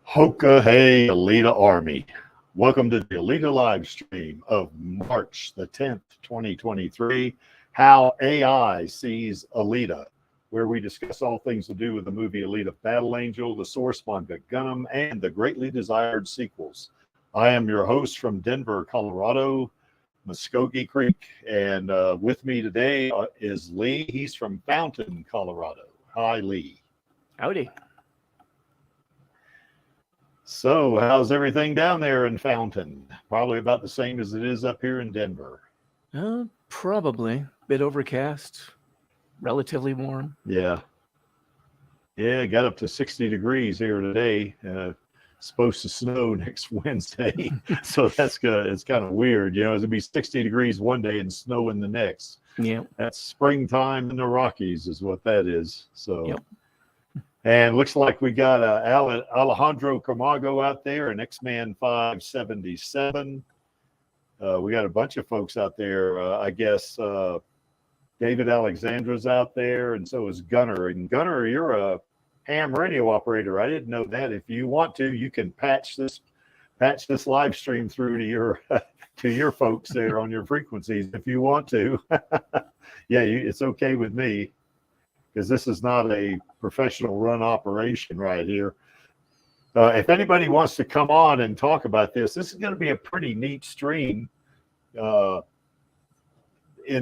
Hoka Hey Alita Army. Welcome to the Alita Livestream of March the 10th, 2023, How AI Sees Alita, where we discuss all things to do with the movie Alita Battle Angel, the source manga Gundam, and the greatly desired sequels. I am your host from Denver, Colorado, Muskogee Creek, and with me today is Lee. He's from Fountain, Colorado. Hi, Lee. Howdy. So, how's everything down there in Fountain? Probably about the same as it is up here in Denver. Probably. A bit overcast, relatively warm. Yeah. Yeah, it got up to 60 degrees here today. Supposed to snow next Wednesday. So that's good. It's kind of weird. You know, it'll be 60 degrees one day and snow in the next. Yeah. That's springtime in the Rockies is what that is. So. Yep. And looks like we got Alejandro Camargo out there, an X-Man 577. We got a bunch of folks out there. I guess David Alexandra's out there, and so is Gunner. And Gunner, you're a ham radio operator. I didn't know that. If you want to, you can patch this live stream through to your folks there on your frequencies if you want to. Yeah, it's okay with me, because this is not a professional run operation right here. If anybody wants to come on and talk about this is going to be a pretty neat stream in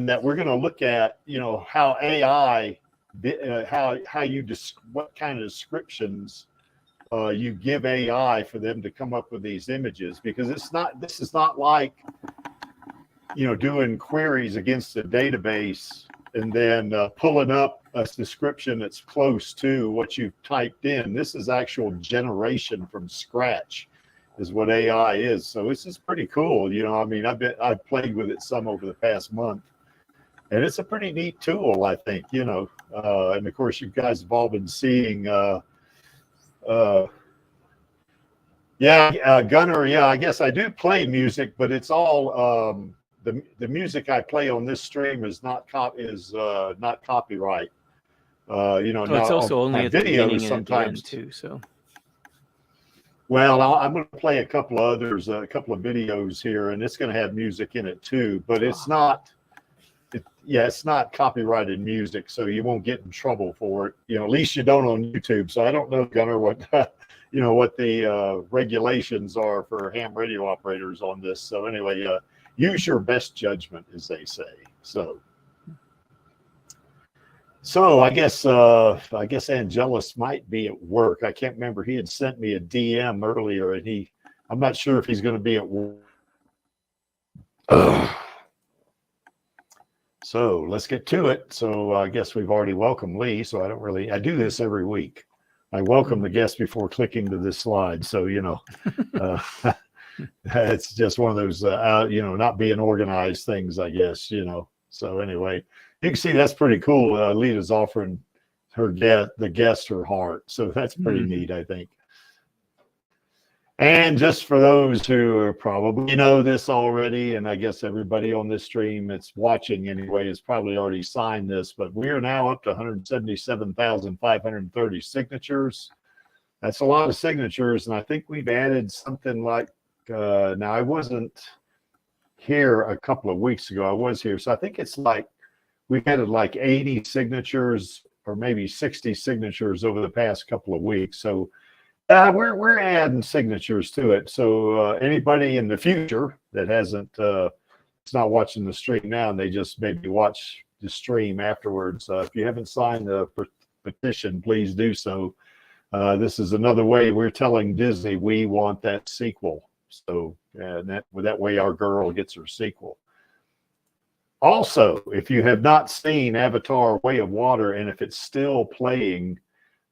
that we're going to look at, you know, how AI, what kind of descriptions you give AI for them to come up with these images, because this is not like, you know, doing queries against a database and then pulling up a description that's close to what you've typed in. This is actual generation from scratch is what AI is. So this is pretty cool. You know, I mean, I've played with it some over the past month, and it's a pretty neat tool, I think, you know. And of course, you guys have all been seeing, Gunner, I guess I do play music, but it's all, the music I play on this stream is not copyright. You know, it's also only at the beginning sometimes and at the end too. So, well, I'm going to play a couple of others, a couple of videos here, and it's going to have music in it too. But it's not, it's not copyrighted music, so you won't get in trouble for it. You know, at least you don't on YouTube. So I don't know, Gunner, what you know what the regulations are for ham radio operators on this. So anyway, use your best judgment, as they say. So I guess Angelus might be at work. I can't remember. He had sent me a DM earlier, and I'm not sure if he's going to be at work. So let's get to it. So I guess we've already welcomed Lee. So I do this every week. I welcome the guest before clicking to this slide. So, you know, it's just one of those, you know, not being organized things, I guess, you know. So anyway, you can see that's pretty cool. Alita's offering the guest her heart. So that's pretty neat, I think. And just for those who are probably know this already, and I guess everybody on this stream that's watching anyway has probably already signed this, but we are now up to 177,530 signatures. That's a lot of signatures, and I think we've added something like, now I wasn't here a couple of weeks ago. I was here, so I think it's like we've added like 80 signatures or maybe 60 signatures over the past couple of weeks. So we're adding signatures to it. So anybody in the future that hasn't, it's not watching the stream now, and they just maybe watch the stream afterwards. If you haven't signed the petition, please do so. This is another way we're telling Disney we want that sequel. So that way our girl gets her sequel. Also, if you have not seen Avatar: Way of Water, and if it's still playing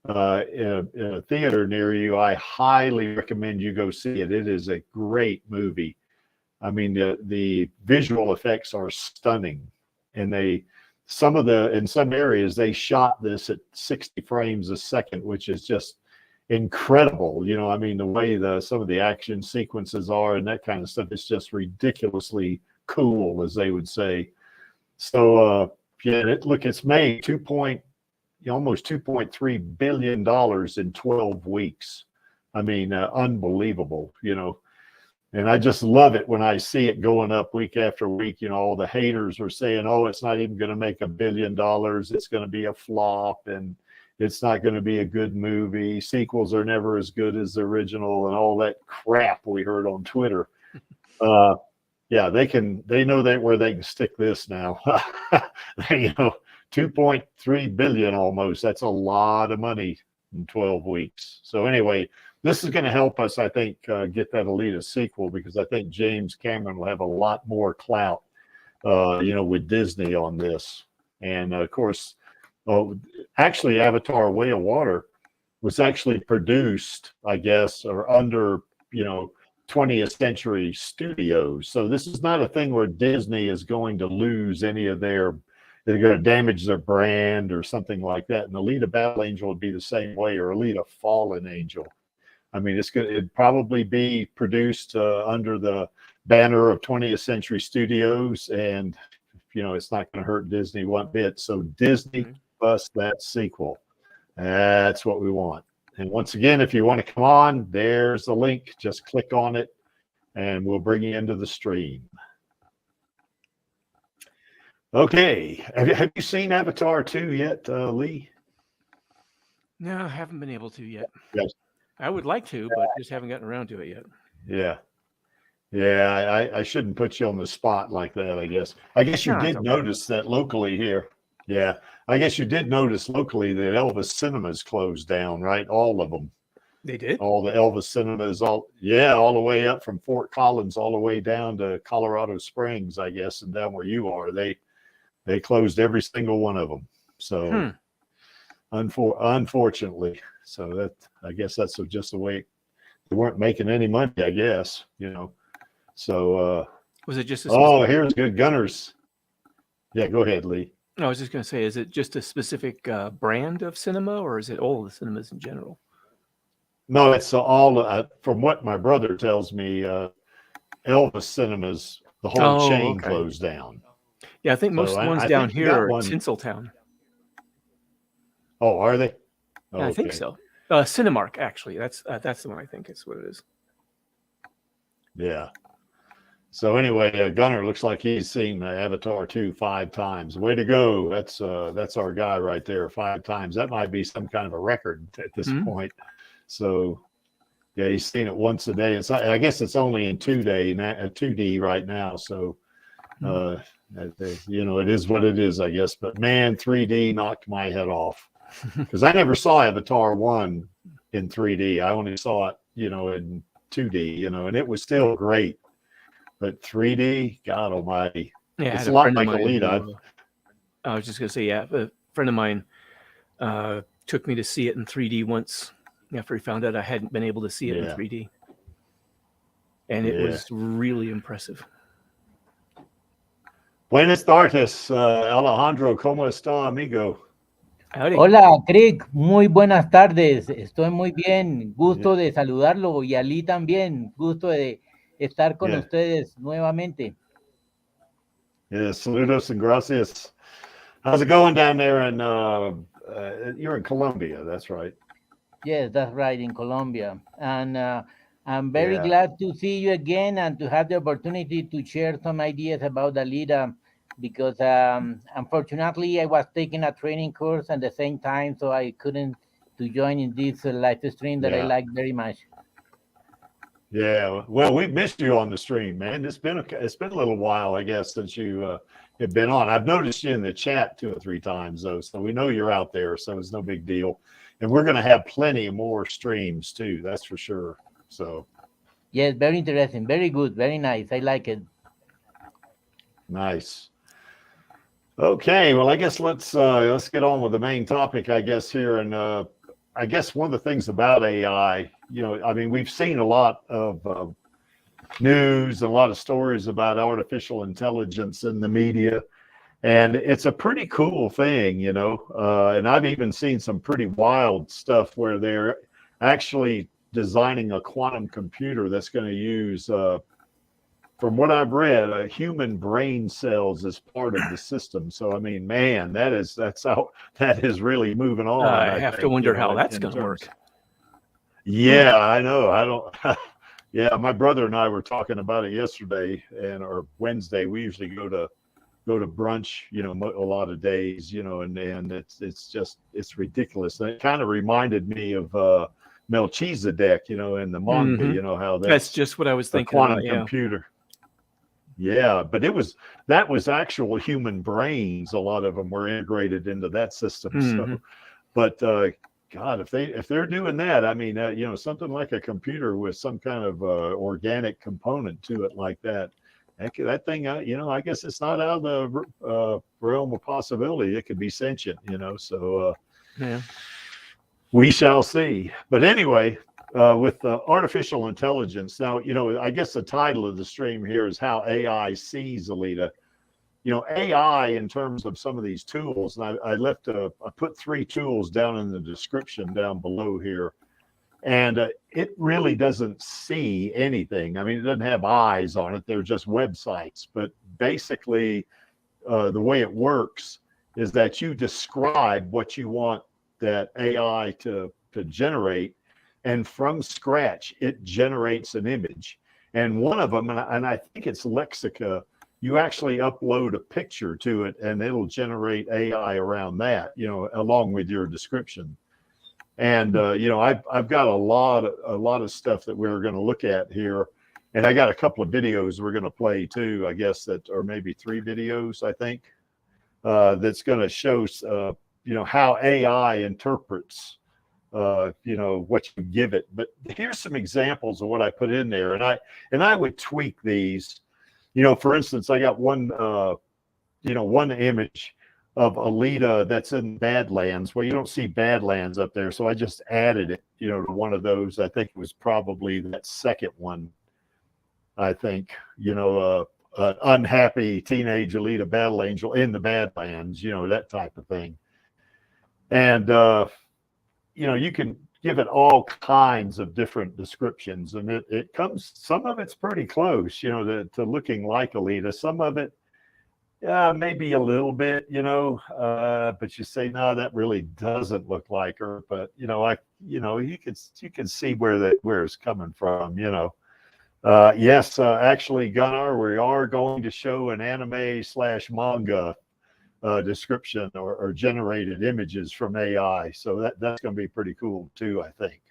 in a theater near you, I highly recommend you go see it. It is a great movie. I mean, the visual effects are stunning, and in some areas they shot this at 60 frames a second, which is just incredible. You know, I mean, the way some of the action sequences are and that kind of stuff, it's just ridiculously cool, as they would say. So yeah, it's made almost $2.3 billion in 12 weeks. I mean, unbelievable, and I just love it when I see it going up week after week. All the haters are saying, oh, it's not even going to make $1 billion. It's going to be a flop, and it's not going to be a good movie. Sequels are never as good as the original, and all that crap we heard on Twitter. Yeah, they know where they can stick this now. 2.3 billion almost. That's a lot of money in 12 weeks. So anyway, this is going to help us, I think, get that Alita sequel, because I think James Cameron will have a lot more clout, with Disney on this. And of course, actually, Avatar: Way of Water was actually produced, I guess, or under, 20th Century Studios. So this is not a thing where Disney is going to lose any of they're going to damage their brand or something like that. And Alita Battle Angel would be the same way, or Alita Fallen Angel. I mean, it'd probably be produced under the banner of 20th Century Studios, and it's not going to hurt Disney one bit. So Disney bust that sequel. That's what we want. And once again, if you want to come on, there's the link. Just click on it, and we'll bring you into the stream. Okay. Have you seen Avatar 2 yet, Lee? No, I haven't been able to yet. Yes. I would like to, but just haven't gotten around to it yet. Yeah. Yeah, I shouldn't put you on the spot like that, I guess. I guess you did notice that locally here. Yeah. I guess you did notice locally that Elvis Cinemas closed down, right? All of them. They did? All the Elvis Cinemas, all the way up from Fort Collins all the way down to Colorado Springs, I guess, and down where you are. They closed every single one of them. So unfortunately. So I guess that's just the way they weren't making any money, I guess, So was it just here's good Gunners. Yeah, go ahead, Lee. I was just going to say, is it just a specific brand of cinema, or is it all the cinemas in general? No, it's all, from what my brother tells me, Elvis Cinemas, the whole chain closed down. Yeah, I think most of the ones down here are Tinseltown. Oh, are they? Oh, yeah, I think so. Cinemark, actually. That's the one I think is what it is. Yeah. So anyway, Gunner looks like he's seen Avatar 2 5 times. Way to go. That's our guy right there, 5 times. That might be some kind of a record at this point. So yeah, he's seen it once a day. I guess it's only in 2D right now. So it is what it is, I guess. But man, 3D knocked my head off, because I never saw Avatar 1 in 3D. I only saw it, in 2D, and it was still great. But 3D, God almighty. Yeah, it's a lot like Alita. I was just going to say, a friend of mine took me to see it in 3D once after he found out I hadn't been able to see it in 3D. And it was really impressive. Buenas tardes, Alejandro. ¿Cómo está, amigo? Howdy. Hola, Craig. Muy buenas tardes. Estoy muy bien. Gusto de saludarlo, y Ali también. Gusto de estar con ustedes nuevamente. Saludos and gracias. How's it going down there in you're in Colombia, that's right? Yes, that's right, in Colombia. And I'm very glad to see you again and to have the opportunity to share some ideas about Alita, because unfortunately I was taking a training course at the same time, so I couldn't to join in this live stream that I like very much. Yeah, well, we've missed you on the stream, man. It's been a little while, I guess, since you have been on. I've noticed you in the chat 2 or 3 times, though, so we know you're out there, so it's no big deal. And we're going to have plenty more streams too, that's for sure. So yes, very interesting, very good, very nice. I like it. Nice. Okay, well, I guess let's get on with the main topic, I guess, here. And I guess one of the things about AI, I mean, we've seen a lot of news and a lot of stories about artificial intelligence in the media, and it's a pretty cool thing, and I've even seen some pretty wild stuff where they're actually designing a quantum computer that's going to use, from what I've read, human brain cells as part of the system. So, I mean, man, that is really moving on. I have to wonder how that's going to work. Yeah, I know. I don't. Yeah, my brother and I were talking about it yesterday or Wednesday. We usually go to brunch, a lot of days, and it's ridiculous. And it kind of reminded me of Melchizedek, in the manga, how that's just what I was thinking quantum about. Yeah. Computer. Yeah, but that was actual human brains. A lot of them were integrated into that system. So, but God, if they're doing that, I mean, something like a computer with some kind of organic component to it like that, that thing, I guess it's not out of the realm of possibility. It could be sentient, So yeah, we shall see. But anyway, with artificial intelligence, now, I guess the title of the stream here is how AI sees Alita. AI in terms of some of these tools, and I put 3 tools down in the description down below here, and it really doesn't see anything. I mean, it doesn't have eyes on it. They're just websites. But basically, the way it works is that you describe what you want that AI to generate, and from scratch, it generates an image. And one of them, and I think it's Lexica, you actually upload a picture to it and it'll generate AI around that, along with your description. And, I've got a lot of stuff that we're going to look at here. And I got a couple of videos we're going to play too, I guess, or maybe 3 videos, I think, that's going to show, how AI interprets, what you give it. But here's some examples of what I put in there. And I would tweak these. For instance, I got one image of Alita that's in Badlands. Well, you don't see Badlands up there, so I just added it, to one of those. I think it was probably that second one. I think, an unhappy teenage Alita Battle Angel in the Badlands, that type of thing. And, you can give it all kinds of different descriptions, and it comes, some of it's pretty close, to looking like Alita. Some of it, maybe a little bit, but you say, no, that really doesn't look like her. But, you can see where it's coming from, Yes, actually, Gunnar, we are going to show an anime/manga description or generated images from AI. So that's going to be pretty cool too, I think.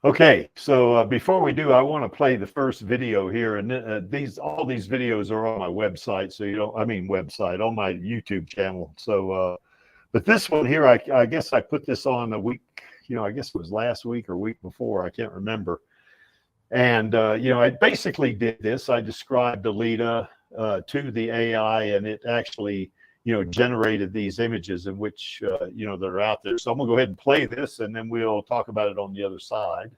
Okay, so before we do, I want to play the first video here, and all these videos are on my website. So on my YouTube channel. So, but this one here, I guess I put this on a week. I guess it was last week or week before. I can't remember. And I basically did this. I described Alita to the AI, and it actually, generated these images in which, that are out there. So I'm gonna go ahead and play this, and then we'll talk about it on the other side.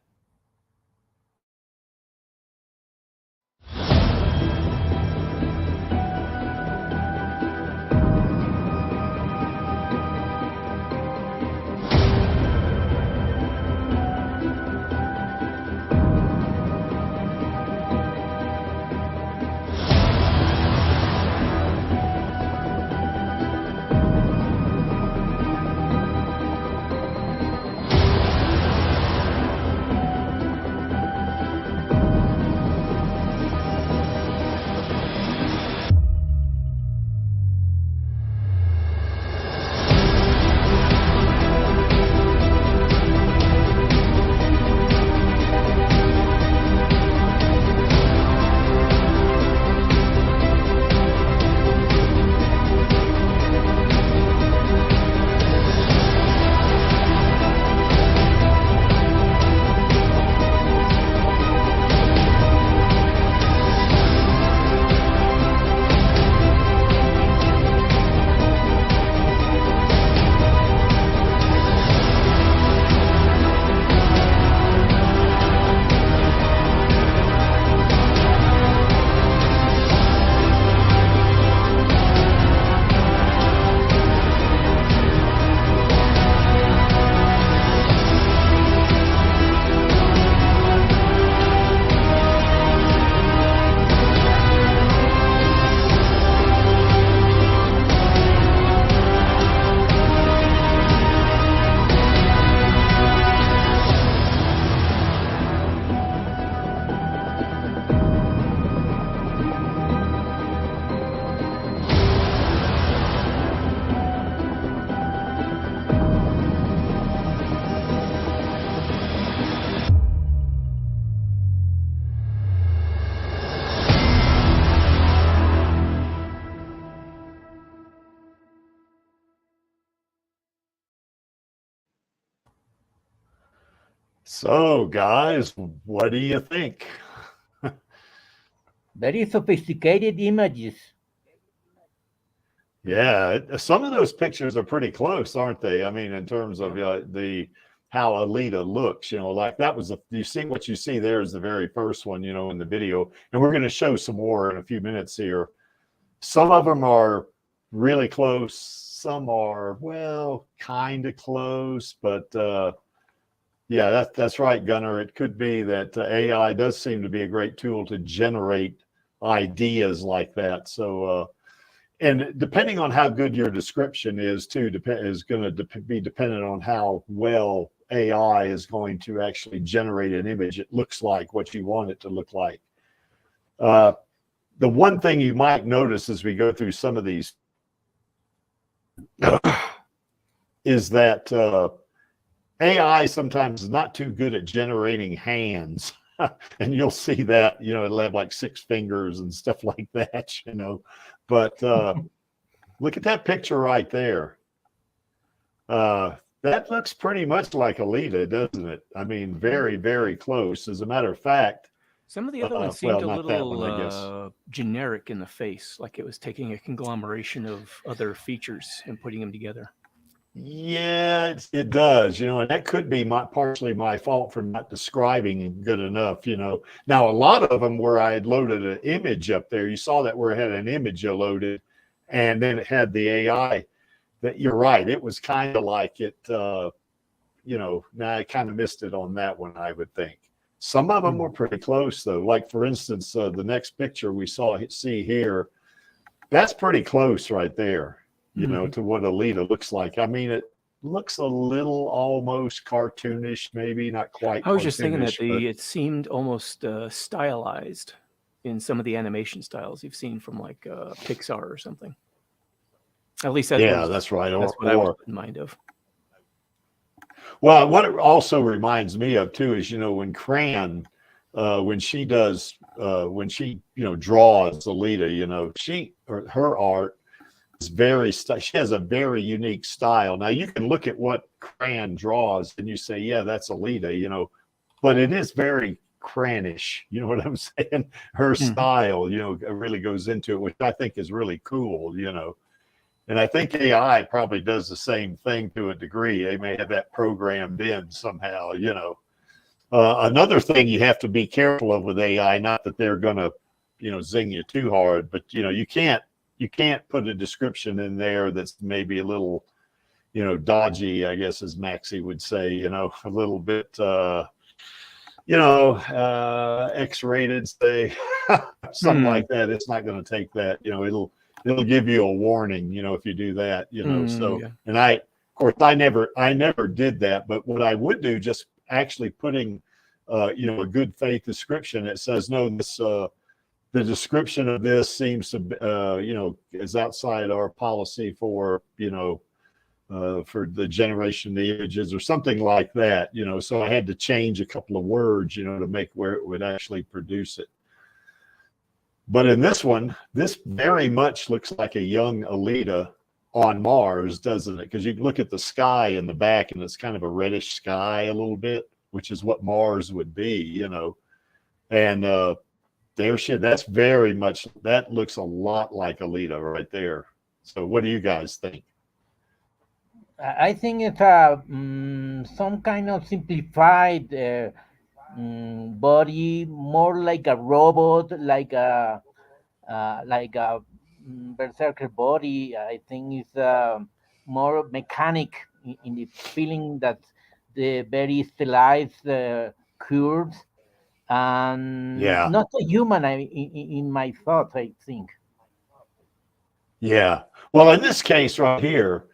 So, guys, what do you think? Very sophisticated images. Yeah, some of those pictures are pretty close, aren't they? I mean, in terms of the how Alita looks, like that was you see what you see there is the very first one, in the video, and we're going to show some more in a few minutes here. Some of them are really close, some are kind of close, but yeah, that's right, Gunnar. It could be that AI does seem to be a great tool to generate ideas like that. So. And depending on how good your description is, too, is going to be dependent on how well AI is going to actually generate an image. It looks like what you want it to look like. The one thing you might notice as we go through some of these is that AI sometimes is not too good at generating hands. And you'll see that, it'll have like 6 fingers and stuff like that, But look at that picture right there. That looks pretty much like Alita, doesn't it? I mean, very, very close. As a matter of fact, some of the other ones seemed a little one, I guess. Generic in the face, like it was taking a conglomeration of other features and putting them together. Yeah, it does, and that could be partially my fault for not describing good enough, Now, a lot of them where I had loaded an image up there, you saw that where it had an image loaded, and then it had the AI. That you're right, it was kind of like it, now I kind of missed it on that one, I would think. Some of them were pretty close, though. Like, for instance, the next picture we see here, that's pretty close right there. To what Alita looks like. I mean, it looks a little almost cartoonish, maybe not quite. I was just thinking that it seemed almost stylized in some of the animation styles you've seen from like Pixar or something. At least that's right. That's what I was in mind of. Well, what it also reminds me of too is when Kraken, when she draws Alita, her art. She has a very unique style. Now you can look at what Kraken draws and you say, yeah, that's Alita, but it is very Kranish. You know what I'm saying? Her style, really goes into it, which I think is really cool, And I think AI probably does the same thing to a degree. They may have that programmed in somehow, Another thing you have to be careful of with AI, not that they're going to, zing you too hard, but you can't put a description in there that's maybe a little, dodgy, I guess, as Maxie would say, a little bit, X-rated, say, something like that. It's not going to take that, it'll give you a warning, if you do that, so, yeah. And of course, I never did that, but what I would do, just actually putting, a good faith description that says, no, this, the description of this seems to, is outside our policy for, for the generation of the images or something like that, so I had to change a couple of words, to make where it would actually produce it. But in this one, this very much looks like a young Alita on Mars, doesn't it? Because you look at the sky in the back and it's kind of a reddish sky a little bit, which is what Mars would be, and, that's very much, that looks a lot like Alita right there. So what do you guys think? I think it's some kind of simplified body, more like a robot, like a berserker body. I think it's more mechanic in the feeling that the very stylized curves. And not a human in my thoughts, I think. Yeah. Well, in this case right here,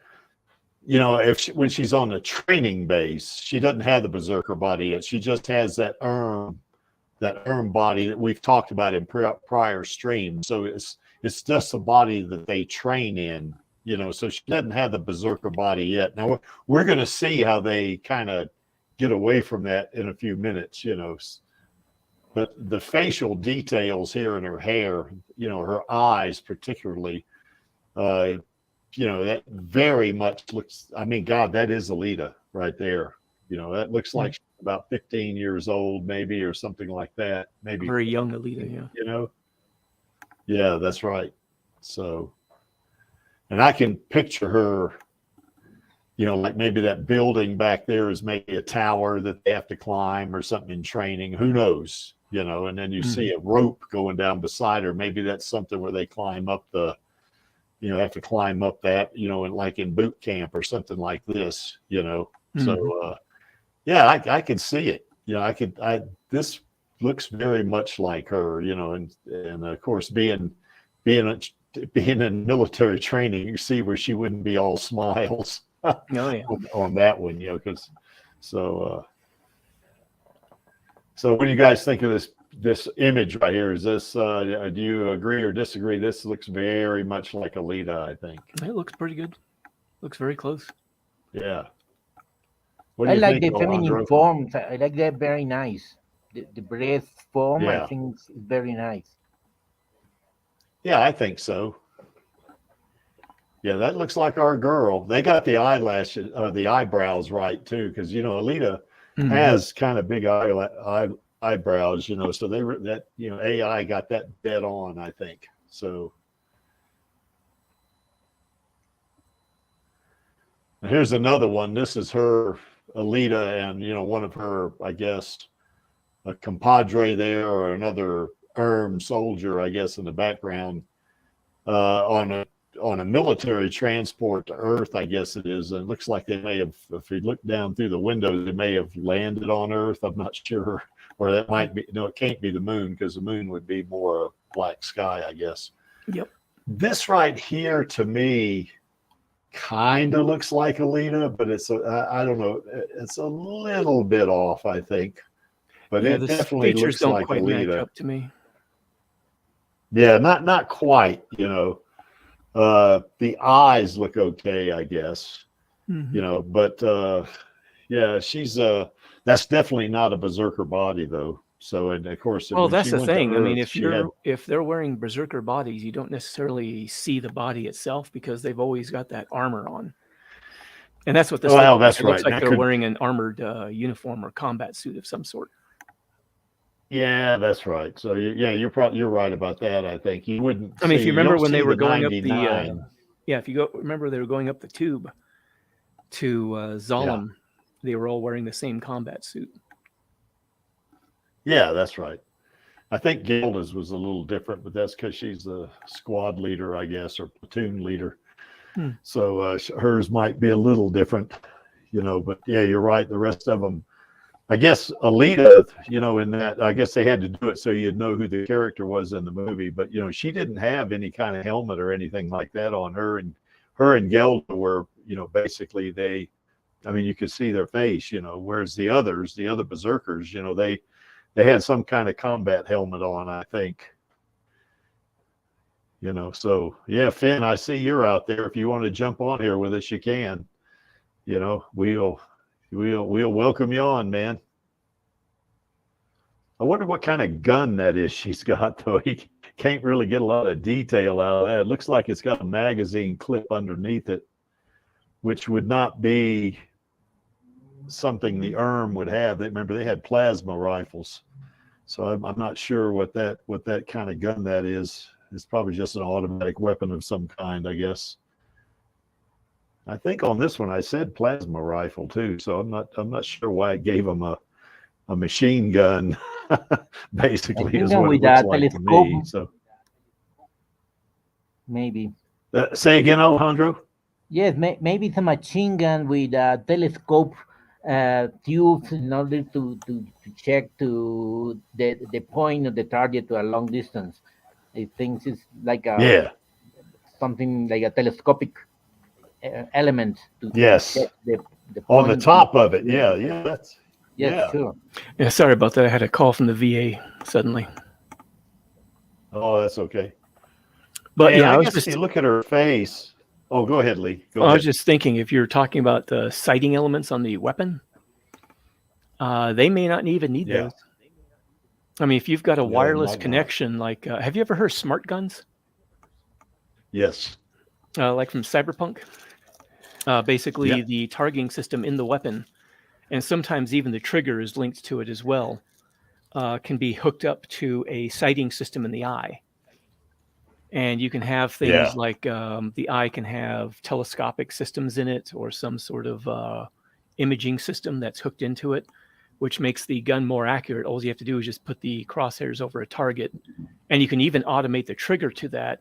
when she's on the training base, she doesn't have the berserker body yet. She just has that body that we've talked about in prior streams. So it's just a body that they train in, so she doesn't have the berserker body yet. Now we're going to see how they kind of get away from that in a few minutes, But the facial details here in her hair, her eyes particularly, that very much looks, I mean, God, that is Alita right there. You know, that looks like she's about 15 years old, maybe, or something like that. Maybe Very young Alita, yeah. You know, yeah, that's right. So, and I can picture her. You know, like maybe that building back there is maybe a tower that they have to climb or something in training. Who knows? You know, and then you see a rope going down beside her. Maybe that's something where they climb up the, you know, have to climb up that, you know, and like in boot camp or something like this, you know. So, yeah, I can see it. You know, this looks very much like her, you know, and of course, being in military training, you see where she wouldn't be all smiles. Oh, yeah. on that one, you know, because so what do you guys think of this image right here? Is this do you agree or disagree? This looks very much like Alita, I think. It looks pretty good. Looks very close. Yeah. What do I you like think, the feminine Alejandro? forms. I like that very nice. The breast form, Yeah. I think, is very nice. Yeah, I think so. Yeah, that looks like our girl. They got the eyelashes, the eyebrows right too, because you know Alita has kind of big eyebrows, you know. So that you know AI got that dead on, I think. So here's another one. This is her Alita, and you know one of her, I guess, a compadre there or another soldier, I guess, in the background on a military transport to Earth, I guess it is. And it looks like they may have, if you look down through the windows, they may have landed on Earth. I'm not sure. Or that might be, no, it can't be the moon because the moon would be more a black sky, I guess. Yep. This right here to me kind of looks like Alita, but it's, I don't know, it's a little bit off, I think. But yeah, it definitely looks like quite Alita. match up to me. Yeah, not quite, you know. The eyes look okay, I guess, you know, but yeah, she's that's definitely not a berserker body though. So, and of course, well, that's she the went to thing. I mean, Earth, if they're wearing berserker bodies, you don't necessarily see the body itself because they've always got that armor on, and that's what this looks like. that's It looks right. like they're wearing an armored uniform or combat suit of some sort. Yeah, that's right. So yeah, you're right about that. I think you wouldn't. I mean, if you remember when they were going up 99. if you remember they were going up the tube to Zalem, they were all wearing the same combat suit. Yeah, that's right. I think Gilda's was a little different, but that's because she's the squad leader, I guess, or platoon leader. So hers might be a little different, you know. But yeah, you're right. The rest of them. I guess Alita, you know, in that, I guess they had to do it so you'd know who the character was in the movie. But, you know, she didn't have any kind of helmet or anything like that on her. And her and Gelda were, you know, basically I mean, you could see their face, you know, whereas the other berserkers, you know, they had some kind of combat helmet on, I think. You know, so yeah, Finn, I see you're out there. If you want to jump on here with us, you can. You know, we'll welcome you on, man. I wonder what kind of gun that is she's got, though. He can't really get a lot of detail out of that. It looks like it's got a magazine clip underneath it, which would not be something the would have. Remember, they had plasma rifles. So I'm not sure what that kind of gun that is. It's probably just an automatic weapon of some kind, I guess. I think on this one I said plasma rifle too, so I'm not sure why it gave them a machine gun. Basically, is what it looks like to me. So maybe. Say again, Alejandro. Yes, maybe it's a machine gun with a telescope tubes in order to check to the point of the target to a long distance. I think it's like something like a telescopic element to check the on the top of it. Yeah, that's sure. Yeah, sorry about that. I had a call from the VA suddenly. Oh, that's okay. But yeah, I guess if you look at her face. Oh, go ahead, Lee. Go ahead. I was just thinking, if you're talking about the sighting elements on the weapon, they may not even need those. I mean, if you've got a wireless connection, like, have you ever heard of smart guns? Yes. Like from Cyberpunk. Basically, the targeting system in the weapon and sometimes even the trigger is linked to it as well, can be hooked up to a sighting system in the eye. And you can have things like the eye can have telescopic systems in it, or some sort of imaging system that's hooked into it, which makes the gun more accurate. All you have to do is just put the crosshairs over a target, and you can even automate the trigger to that.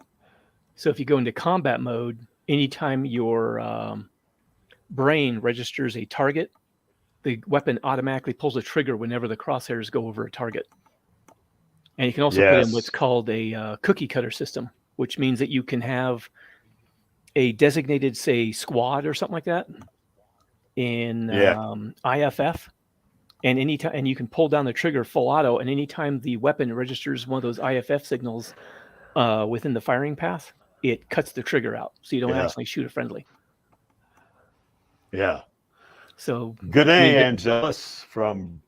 So if you go into combat mode, anytime your brain registers a target, the weapon automatically pulls a trigger whenever the crosshairs go over a target. And you can also put in what's called a cookie cutter system, which means that you can have a designated, say, squad or something like that in IFF, and anytime, and you can pull down the trigger full auto, and anytime the weapon registers one of those IFF signals within the firing path, it cuts the trigger out, so you don't actually shoot a friendly. Yeah. So good day, Angelus from.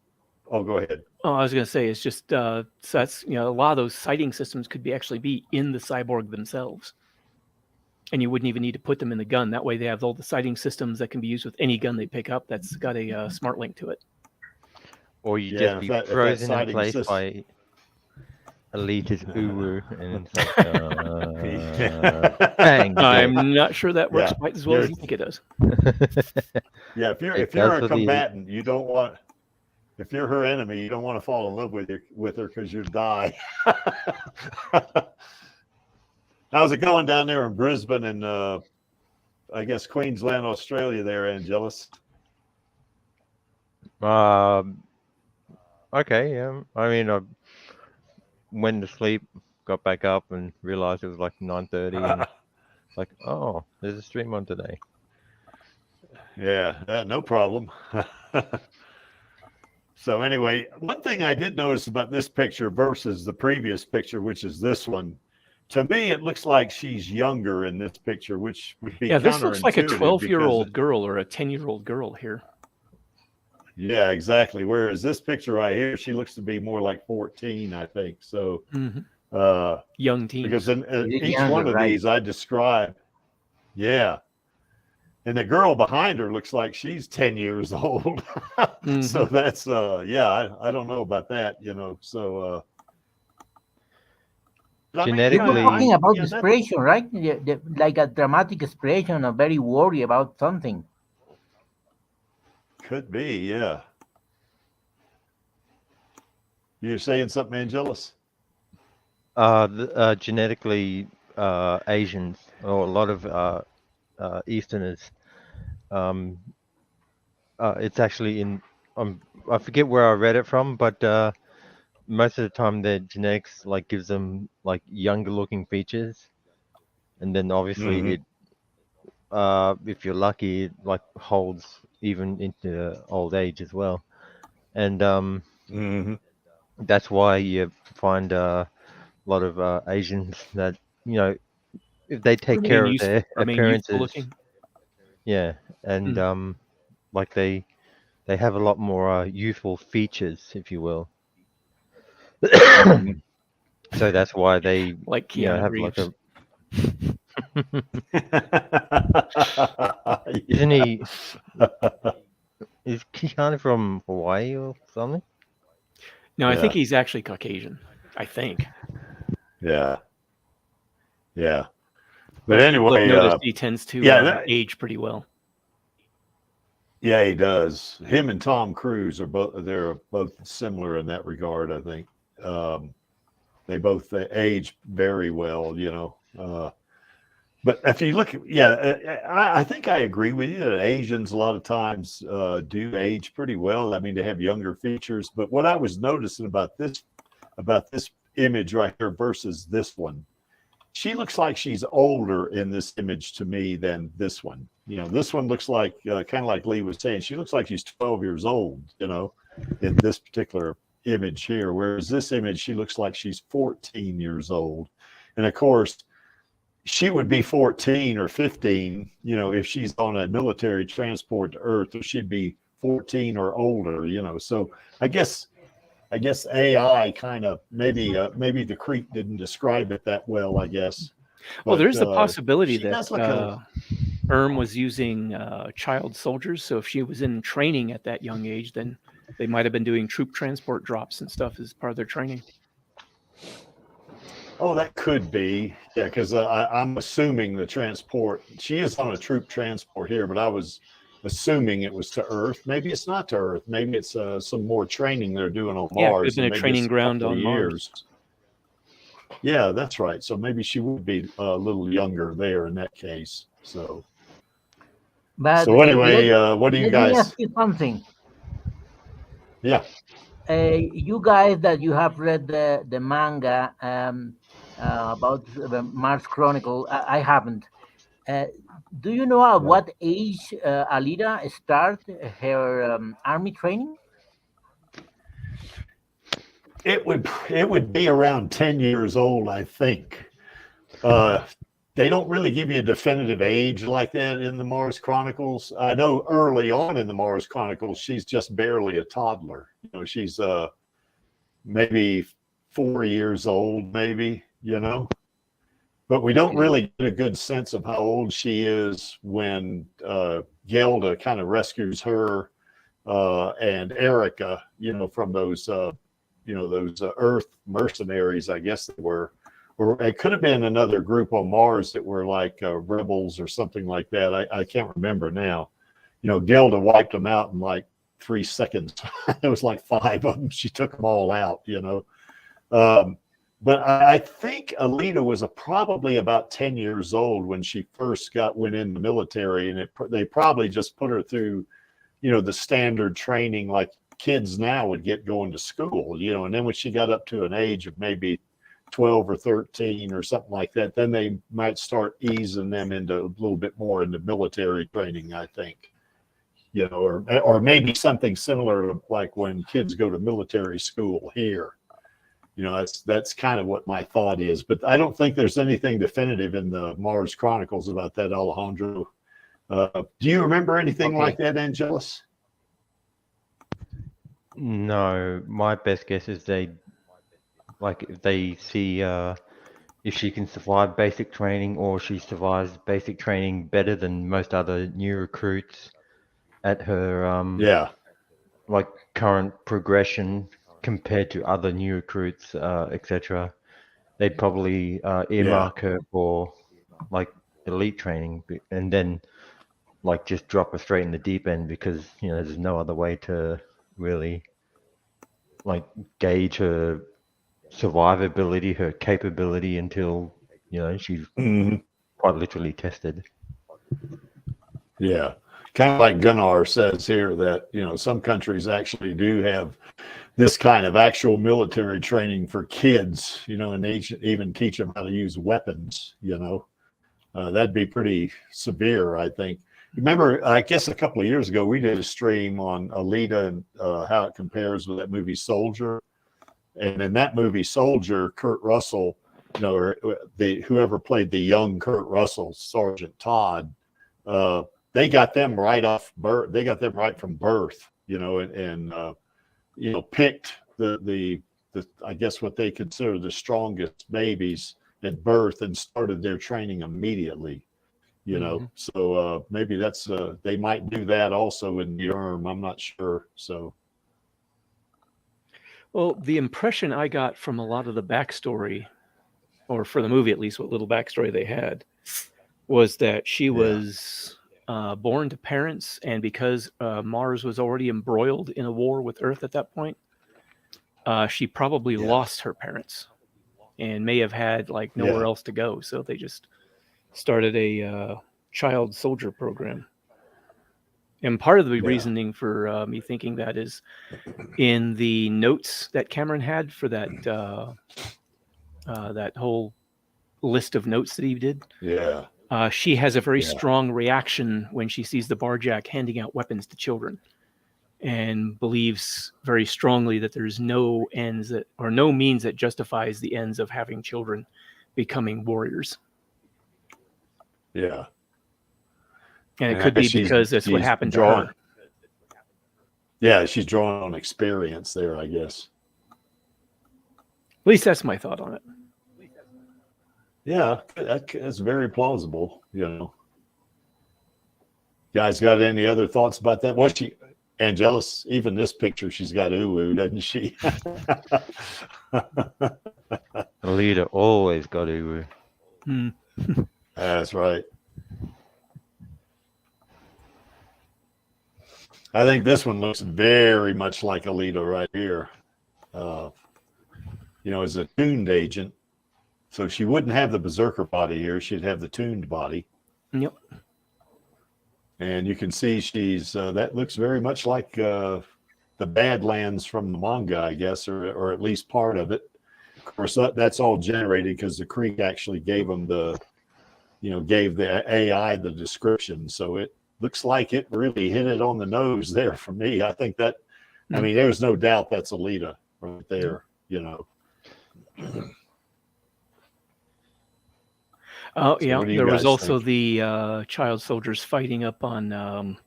Oh, go ahead. Oh, I was going to say, it's just so that's, a lot of those sighting systems could actually be in the cyborg themselves, and you wouldn't even need to put them in the gun. That way, they have all the sighting systems that can be used with any gun they pick up that's got a smart link to it. Or you just be frozen in place by Alita's Uru, and it's like, bang. I'm not sure that works quite as well as you think it does. Yeah, if you're a combatant, you don't want. If you're her enemy, you don't want to fall in love with her because you'd die. How's it going down there in Brisbane and I guess Queensland, Australia there, Angelus? Okay, I mean, I went to sleep, got back up and realized it was like 9:30 and like, oh, there's a stream on today. Yeah, no problem. So anyway, one thing I did notice about this picture versus the previous picture, which is this one, to me, it looks like she's younger in this picture, which would be this looks like a 12-year-old girl or a 10-year-old girl here. Yeah, exactly. Whereas this picture right here, she looks to be more like 14, I think. So young teen. Because in each one of these I describe, and the girl behind her looks like she's 10 years old. So that's, I don't know about that, so. Genetically. Talking about expression, right? Like a dramatic expression, a very worry about something. Could be, yeah. You're saying something, Angelus? Genetically, Asians, or a lot of Easterners, it's actually in, I forget where I read it from, but most of the time their genetics like gives them like younger looking features, and then obviously it, if you're lucky, it like holds even into old age as well, and that's why you find a lot of Asians that, if they take care of their appearances, and like they have a lot more youthful features, if you will. So that's why they like have Reeves. like a. Isn't he? Is Keanu from Hawaii or something? No, I think he's actually Caucasian. I think. Yeah. But anyway, he tends to age pretty well. Yeah, he does. Him and Tom Cruise are both similar in that regard, I think. They both age very well, but if you look at, I think I agree with you that Asians a lot of times do age pretty well. I mean, they have younger features. But what I was noticing about this image right here versus this one, she looks like she's older in this image to me than this one. This one looks like, kind of like Lee was saying, she looks like she's 12 years old, in this particular image here. Whereas this image, she looks like she's 14 years old. And of course, she would be 14 or 15, if she's on a military transport to Earth, or she'd be 14 or older, So I guess AI kind of maybe the Creek didn't describe it that well, I guess. Well, But, there's the possibility she that does look a- was using child soldiers. So if she was in training at that young age, then they might have been doing troop transport drops and stuff as part of their training. Oh, that could be. Yeah, because I'm assuming the transport, she is on a troop transport here, but I was assuming it was to Earth. Maybe it's not to Earth. Maybe it's some more training they're doing on Yeah, it could Mars. have been and a maybe training it's ground couple of on Mars. Yeah, that's right. So maybe she would be a little younger there in that case. So, But so anyway, what do you let me ask guys? you something. Yeah. You guys that you have read the manga about the Mars Chronicle, I haven't. Do you know at what age Alita start her army training? It would be around 10 years old, I think. They don't really give you a definitive age like that in the Mars Chronicles. I know early on in the Mars Chronicles, she's just barely a toddler. You know, she's maybe 4 years old, maybe, you know. But we don't really get a good sense of how old she is when Gelda kind of rescues her and Erica, you know, from those those Earth mercenaries, I guess they were. Or it could have been another group on Mars that were like rebels or something like that. I can't remember now. You know, Gelda wiped them out in like 3 seconds. It was like 5 of them. She took them all out, you know. But I think Alita was probably about 10 years old when she first went in the military, and they probably just put her through, you know, the standard training like kids now would get going to school, you know. And then when she got up to an age of maybe 12 or 13 or something like that, then they might start easing them into a little bit more into military training, I think, you know, or maybe something similar to like when kids go to military school here. You know, that's kind of what my thought is, but I don't think there's anything definitive in the Mars Chronicles about that, Alejandro. Do you remember anything like that, Angelus? No, my best guess is if they see if she can survive basic training, or she survives basic training better than most other new recruits at her like current progression compared to other new recruits, etc. They'd probably earmark her for like elite training, and then like just drop her straight in the deep end, because you know there's no other way to really like gauge her survivability, her capability, until you know she's quite literally tested. Yeah, kind of like Gunnar says here that, you know, some countries actually do have this kind of actual military training for kids, you know, and they even teach them how to use weapons, you know. That'd be pretty severe, I think. Remember, I guess a couple of years ago, we did a stream on Alita and how it compares with that movie Soldier. And in that movie Soldier, Kurt Russell, you know, or whoever played the young Kurt Russell, Sergeant Todd, they got them right off birth. They got them right from birth, you know, and you know, picked the I guess what they consider the strongest babies at birth and started their training immediately, you know. So maybe that's they might do that also in the URM. I'm not sure. So, well, the impression I got from a lot of the backstory, or for the movie at least, what little backstory they had, was that she was born to parents, and because Mars was already embroiled in a war with Earth at that point, she probably lost her parents and may have had like nowhere else to go. So they just started a child soldier program. And part of the reasoning for me thinking that is in the notes that Cameron had for that that whole list of notes that he did. Yeah. She has a very strong reaction when she sees the Barjack handing out weapons to children, and believes very strongly that there's no ends that, or no means that justifies the ends of having children becoming warriors. Yeah. And it could be because that's what happened to her. Yeah, she's drawing on experience there, I guess. At least that's my thought on it. Yeah, that's very plausible. You know, guys, got any other thoughts about that? What she, Angelus? Even this picture, she's got uwu, doesn't she? Alita always got Uwu. That's right. I think this one looks very much like Alita right here. You know, as a tuned agent. So she wouldn't have the berserker body here. She'd have the tuned body. Yep. And you can see she's, that looks very much like the Badlands from the manga, I guess, or at least part of it. Of course, that's all generated because the Creek actually gave them gave the AI the description. So it looks like it really hit it on the nose there for me. I think that, I mean, there's no doubt that's Alita right there, you know. Oh, So yeah. what do you There was guys also think? the child soldiers fighting up on,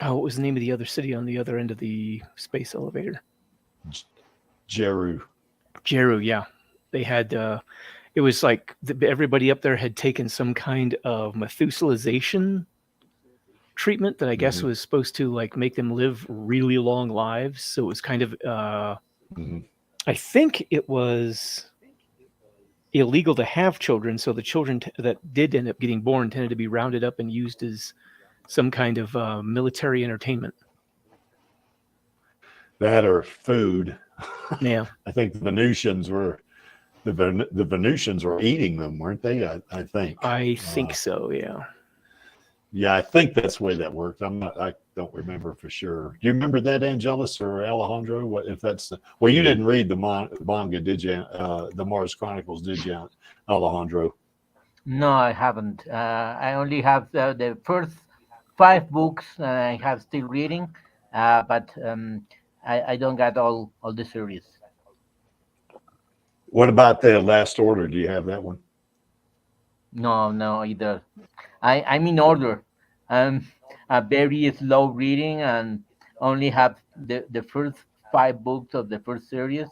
what was the name of the other city on the other end of the space elevator? Jeru. Jeru, yeah. They had, it was like everybody up there had taken some kind of Methuselahization treatment that I guess was supposed to like make them live really long lives. So it was kind of, I think it was illegal to have children. So the children that did end up getting born tended to be rounded up and used as some kind of military entertainment. That or food. Yeah. I think the Venusians were eating them, weren't they? I think. I think so, yeah. Yeah, I think that's the way that worked. I don't remember for sure. Do you remember that, Angelus or Alejandro? What if that's well? You didn't read the manga, did you? The Mars Chronicles, did you, Alejandro? No, I haven't. I only have the first 5 books I have still reading, but I don't got all the series. What about the Last Order? Do you have that one? No, either. I'm in order. I'm a very slow reading and only have the first 5 books of the first series,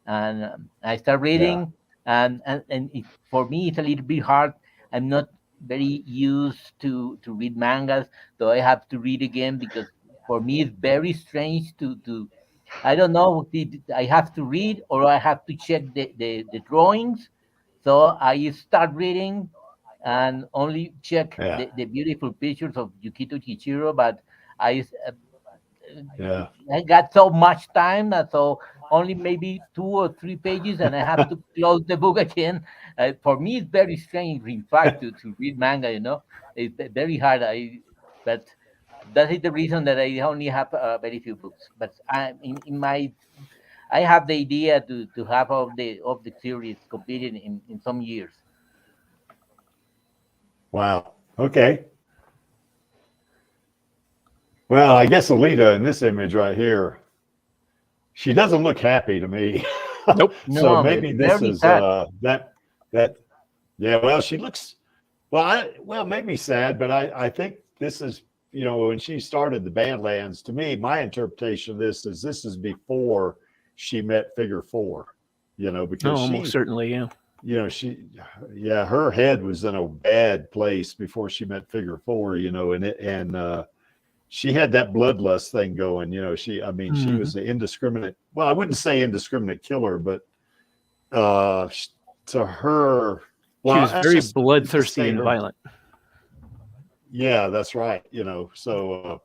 and I start reading, and for me it's a little bit hard. I'm not very used to read mangas, so I have to read again because for me it's very strange to I don't know. I have to read or I have to check the drawings. So I start reading and only check the beautiful pictures of Yukito Kichiro, but I I got so much time that so only maybe 2 or 3 pages and I have to close the book again. For me, it's very strange, in fact, to read manga, you know. It's very hard. But that is the reason that I only have very few books. But I have the idea to have of the series completed in some years. Wow. Okay. Well, I guess Alita in this image right here, she doesn't look happy to me. Nope. So No, maybe this very is sad. that. Yeah. Well, she looks. Well, maybe sad, but I think this is, you know, when she started the Badlands. To me, my interpretation of this is before she met Figure 4. You know, because almost certainly, yeah. You know, her head was in a bad place before she met Figure 4. You know, and she had that bloodlust thing going. You know, she was an indiscriminate. Well, I wouldn't say indiscriminate killer, but to her, well, she was very bloodthirsty and violent. Yeah, that's right. You know, so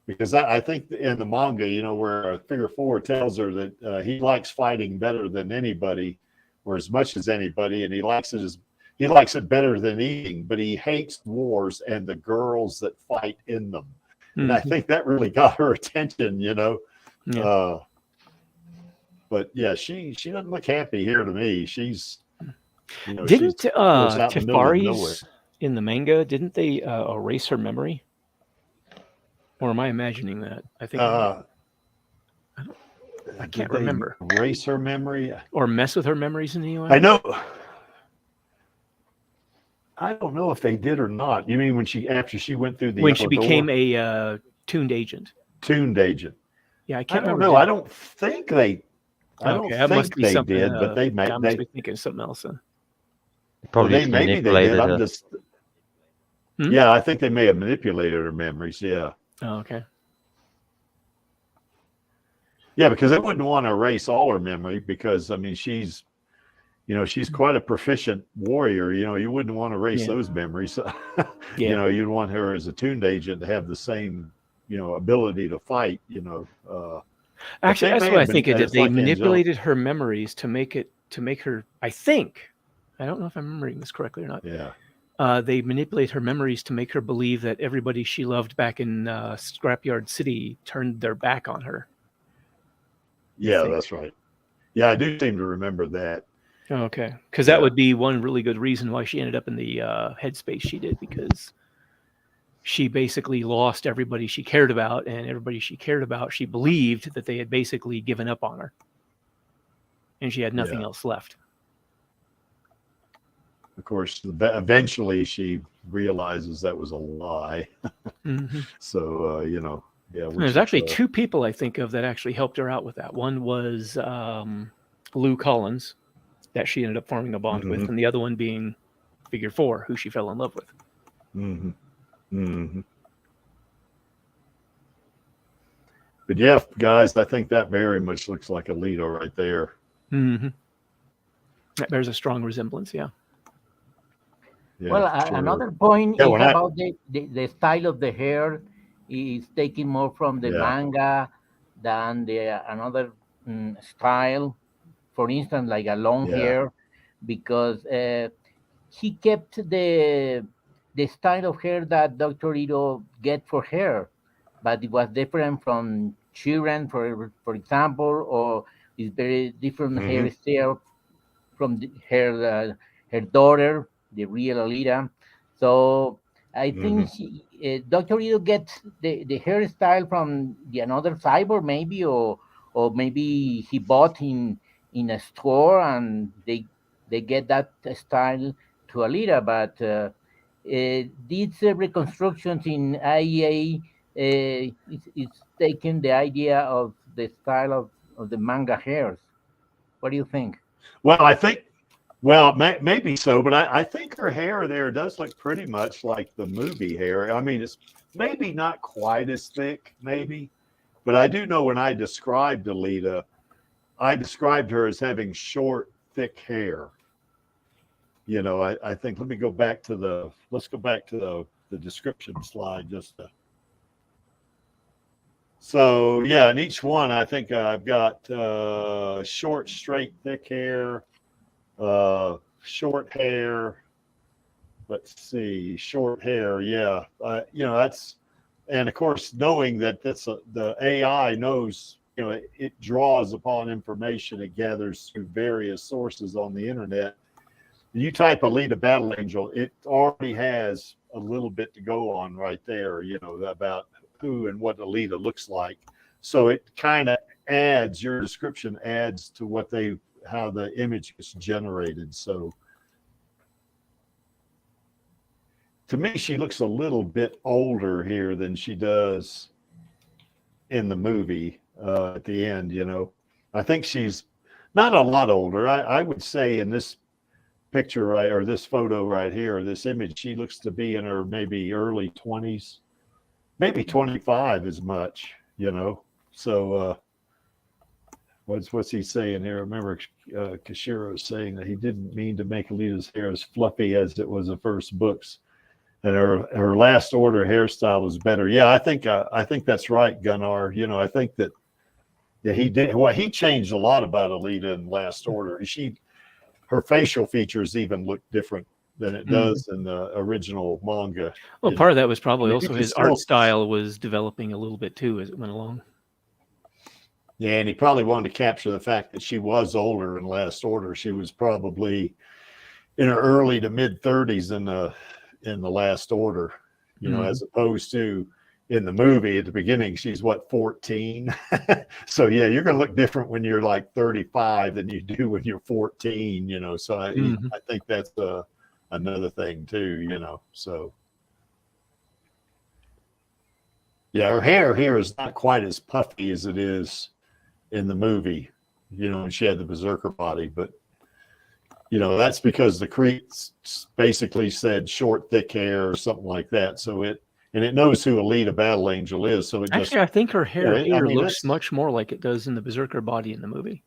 because I think in the manga, you know, where Figure 4 tells her that he likes fighting better than anybody, or as much as anybody, and he likes it better than eating, but he hates wars and the girls that fight in them. And I think that really got her attention, you know. Yeah. But yeah, she doesn't look happy here to me. She's, you know, didn't Tefari's in the manga? Didn't they erase her memory? Or am I imagining that? I think I can't remember. Erase her memory or mess with her memories in any way? I know. I don't know if they did or not. You mean after she went through when she became a tuned agent? Tuned agent. Yeah, I can't remember. No, I don't think they. I don't that think must be they something, did, but they might. I must be thinking of something else then. Probably they maybe they did. manipulated I'm her. just Hmm? yeah, I think they may have manipulated her memories. Yeah. Oh, okay. Yeah, because they wouldn't want to erase all her memory because I mean she's quite a proficient warrior. You wouldn't want to erase Yeah. those memories. Yeah. You'd want her as a tuned agent to have the same ability to fight. Actually, they that's may what I have been. think it did. It's They like angelic. manipulated her memories to make her. I think. I don't know if I'm remembering this correctly or not. Yeah. They manipulate her memories to make her believe that everybody she loved back in Scrapyard City turned their back on her. Yeah, that's right. Yeah, I do seem to remember that. Okay, because that would be one really good reason why she ended up in the headspace she did, because she basically lost everybody she cared about, and everybody she cared about, she believed that they had basically given up on her, and she had nothing else left. Of course, eventually she realizes that was a lie. Mm-hmm. So, There's actually two people I think of that actually helped her out with that. One was Lou Collins, that she ended up forming a bond with, and the other one being Figure 4, who she fell in love with. Mm-hmm. Mm-hmm. But yeah, guys, I think that very much looks like Alita right there. Mm-hmm. That bears a strong resemblance, yeah. Well, sure. another point Yeah, is about the style of the hair is taking more from the manga than the another style. For instance, like a long hair, because he kept the style of hair that Dr. Ito get for her, but it was different from Chiran, for example, or it's very different hairstyle from her daughter, the real Alita. So I think Dr. Ito gets the hairstyle from another cyborg, maybe, or maybe he bought in a store and they get that style to Alita. But these reconstructions in IEA it's taking the idea of the style of the manga hairs. What do you think? Well, I think, maybe so, but I think her hair there does look pretty much like the movie hair. I mean, it's maybe not quite as thick, maybe, but I do know when I described Alita, I described her as having short, thick hair. I think, let's go back to the description slide just to. So yeah, in each one, I think I've got short, straight, thick hair, short hair. Let's see, short hair. Yeah, that's, and of course, knowing that the AI knows, it draws upon information it gathers through various sources on the internet. You type Alita Battle Angel, it already has a little bit to go on right there, about who and what Alita looks like. So it kind of adds, your description adds to how the image is generated. So to me, she looks a little bit older here than she does in the movie at the end, I think she's not a lot older. I would say in this picture or this photo right here, this image, she looks to be in her maybe early 20s, maybe 25 as much, So what's he saying here? I remember Kishiro saying that he didn't mean to make Alita's hair as fluffy as it was the first books, and her last order hairstyle was better. Yeah, I think that's right, Gunnar. I think that he did. Well, he changed a lot about Alita in Last Order. Her facial features even look different than it does in the original manga. Well, part of that was probably also his art style was developing a little bit too as it went along. Yeah, and he probably wanted to capture the fact that she was older in Last Order. She was probably in her early to mid 30s in the Last Order, as opposed to in the movie at the beginning, she's 14. So yeah, you're going to look different when you're like 35 than you do when you're 14, so I think that's another thing too, so yeah, her hair here is not quite as puffy as it is in the movie, when she had the berserker body. But that's because the Crete basically said short, thick hair or something like that. So it knows who Alita Battle Angel is. So it Actually, I think her hair I here mean, looks much more like it does in the Berserker body in the movie.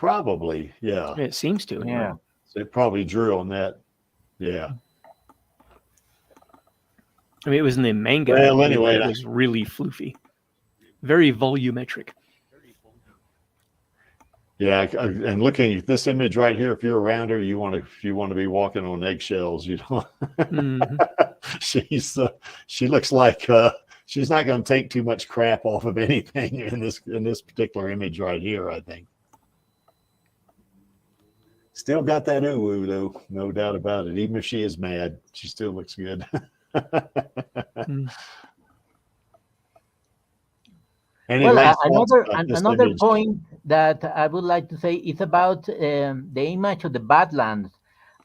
probably, yeah. I mean, it seems to. Yeah. So it probably drew on that. Yeah. I mean, it was in the manga. Well, movie, anyway, but it was really floofy, very volumetric. Yeah, and looking at this image right here, if you're around her, you want to be walking on eggshells. Mhm. She looks like she's not going to take too much crap off of anything in this particular image right here. I think. Still got that ooh though, no doubt about it. Even if she is mad, she still looks good. Any Well, last thoughts about this another image? point that I would like to say is about the image of the Badlands.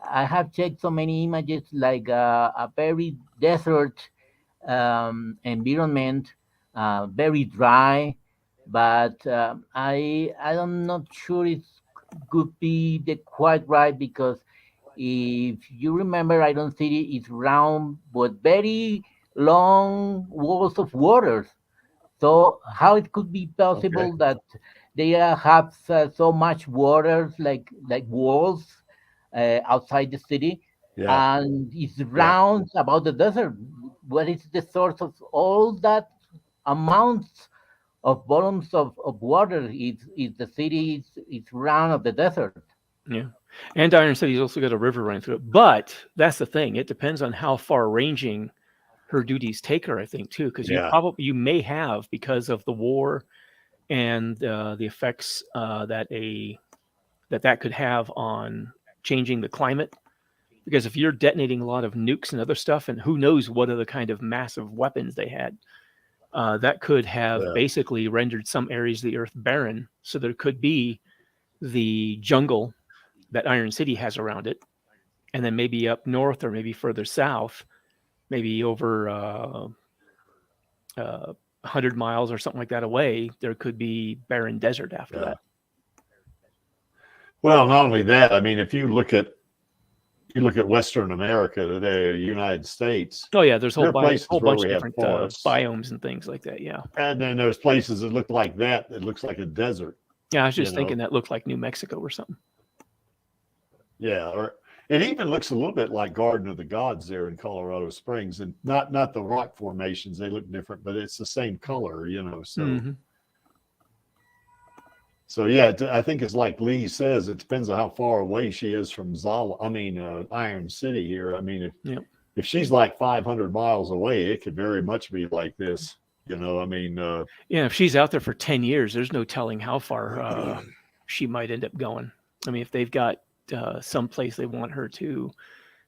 I have checked so many images, like a very desert environment, very dry, but I'm not sure it could be the quite right, because if you remember, Iron City is round but very long walls of waters. So how it could be possible that they have so much water, like walls outside the city, Yeah, and it's round about the desert? What is the source of all that amounts of volumes of water? Is the city is round of the desert? Yeah. And Iron City's also got a river running through it. But that's the thing. It depends on how far ranging her duties take her, I think, too. Because you may have, because of the war and the effects that could have on changing the climate. Because if you're detonating a lot of nukes and other stuff, and who knows what other kind of massive weapons they had, that could have basically rendered some areas of the earth barren. So there could be the jungle that Iron City has around it, and then maybe up north or maybe further south, maybe over 100 miles or something like that away, there could be barren desert after that. Well, not only that, I mean, if you look at Western America today, the United States. Oh yeah, there's a whole bunch of we different biomes and things like that. Yeah. And then there's places that look like that. It looks like a desert. Yeah, I was just thinking that looked like New Mexico or something. Yeah, or it even looks a little bit like Garden of the Gods there in Colorado Springs, and not the rock formations. They look different, but it's the same color, So, so yeah, I think it's like Lee says. It depends on how far away she is from Iron City here. I mean, if she's like 500 miles away, it could very much be like this. If she's out there for 10 years, there's no telling how far she might end up going. I mean, if they've got some place they want her to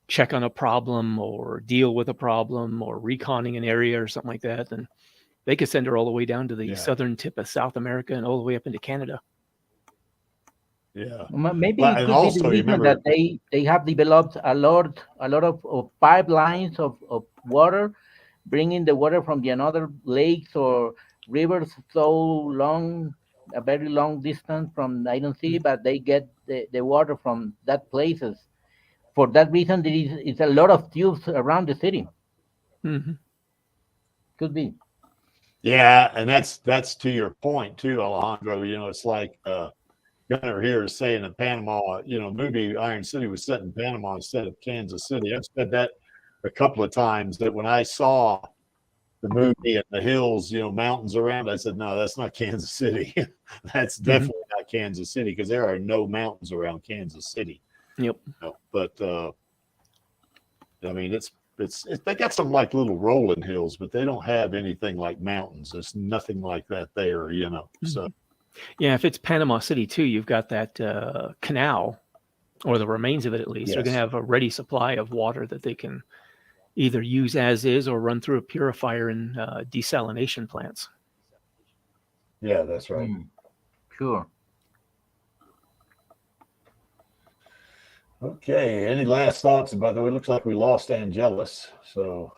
check on a problem or deal with a problem or reconning an area or something like that, then they could send her all the way down to the southern tip of South America and all the way up into Canada. Yeah, maybe it could be the reason that they have developed a lot of pipelines of water, bringing the water from the another lakes or rivers so long, a very long distance from Iron City, but they get the water from that places. For that reason, there is a lot of tubes around the city. Could be. Yeah, and that's to your point too, Alejandro. It's like Gunner here is saying that Panama, movie Iron City was set in Panama instead of Kansas City. I've said that a couple of times, that when I saw the movie and the hills, mountains around, I said, no, that's not Kansas City. That's definitely not Kansas City, because there are no mountains around Kansas City. Yep. But I mean, it's they got some like little rolling hills, but they don't have anything like mountains. There's nothing like that there, So yeah, if it's Panama City too, you've got that canal, or the remains of it at least. They're going to have a ready supply of water that they can either use as is or run through a purifier and desalination plants. Yeah, that's right. Sure. Okay. Any last thoughts? By the way, it looks like we lost Angelus. So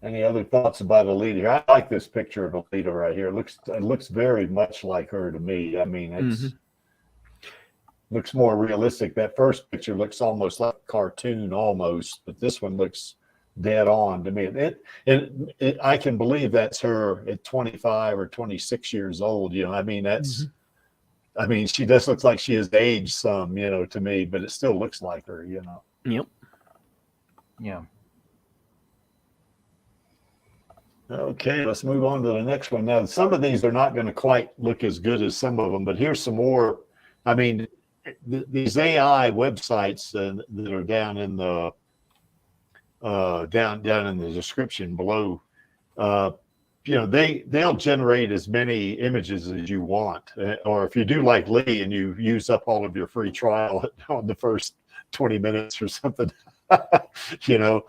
Any other thoughts about Alita? I like this picture of Alita right here. It looks very much like her to me. I mean, it's looks more realistic. That first picture looks almost like a cartoon almost, but this one looks dead on to me. I can believe that's her at 25 or 26 years old. You know, I mean, I mean, she just looks like she has aged some, you know, to me, but it still looks like her, you know. Yep. Yeah. Okay, let's move on to the next one. Now, some of these are not going to quite look as good as some of them, but here's some more. I mean, these AI websites that are down in the down in the description below, you know, they'll generate as many images as you want, or if you do like Lee and you use up all of your free trial on the first 20 minutes or something, you know,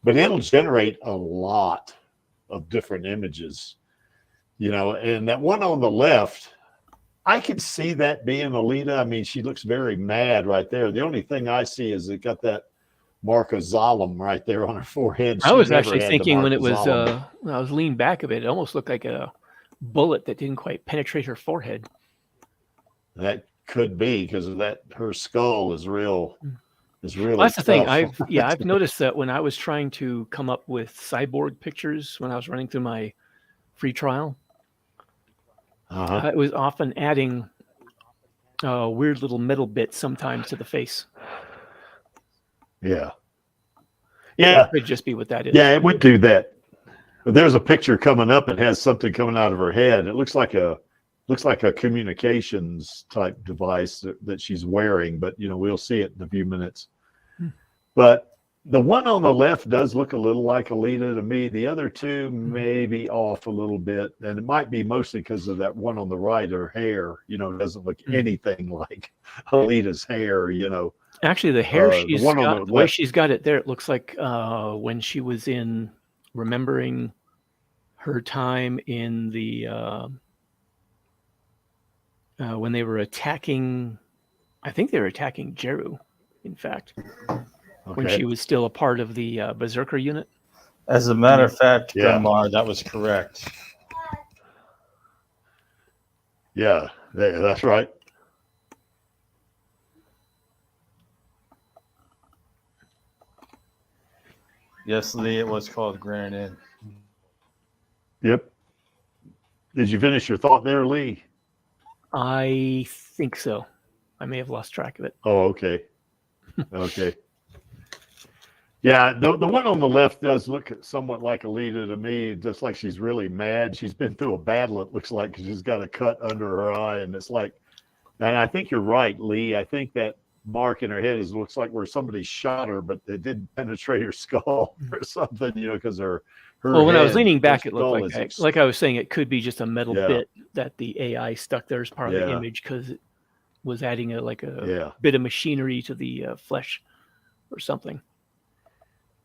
but it'll generate a lot of different images, you know. And that one on the left, I could see that being Alita. I mean, she looks very mad right there. The only thing I see is it got that mark of Zalem right there on her forehead. I was actually thinking when it was when I was leaning back a bit, it almost looked like a bullet that didn't quite penetrate her forehead. That could be because of that. Her skull is real. Is really. Well, that's the thing. tough. I've noticed that when I was trying to come up with cyborg pictures when I was running through my free trial, it was often adding weird little metal bits sometimes to the face. Yeah. Yeah. It could just be what that is. Yeah, it would do that. But there's a picture coming up. It has something coming out of her head. It looks like a communications type device that she's wearing, but you know, we'll see it in a few minutes. But the one on the left does look a little like Alita to me. The other two may be off a little bit, and it might be mostly because of that one on the right. Her hair, you know, doesn't look anything like Alita's hair, you know. Actually, the hair she's the got, the way she's got it there, it looks like when she was in remembering her time in the when they were attacking, I think they were attacking Jeru, in fact, when she was still a part of the Berserker unit. As a matter of fact, Gunmar, that was correct. Yeah, that's right. Yes, Lee, it was called Granite. Yep. Did you finish your thought there, Lee? I think so. I may have lost track of it. Oh, okay. Okay. Yeah, the one on the left does look somewhat like Alita to me, just like she's really mad. She's been through a battle, it looks like, 'cause she's got a cut under her eye, and it's like, and I think you're right, Lee. I think that mark in her head looks like where somebody shot her, but it didn't penetrate her skull or something, you know, because her well, when head, I was leaning back, it looked like like I was saying, it could be just a metal bit that the AI stuck there as part of the image because it was adding a bit of machinery to the flesh or something.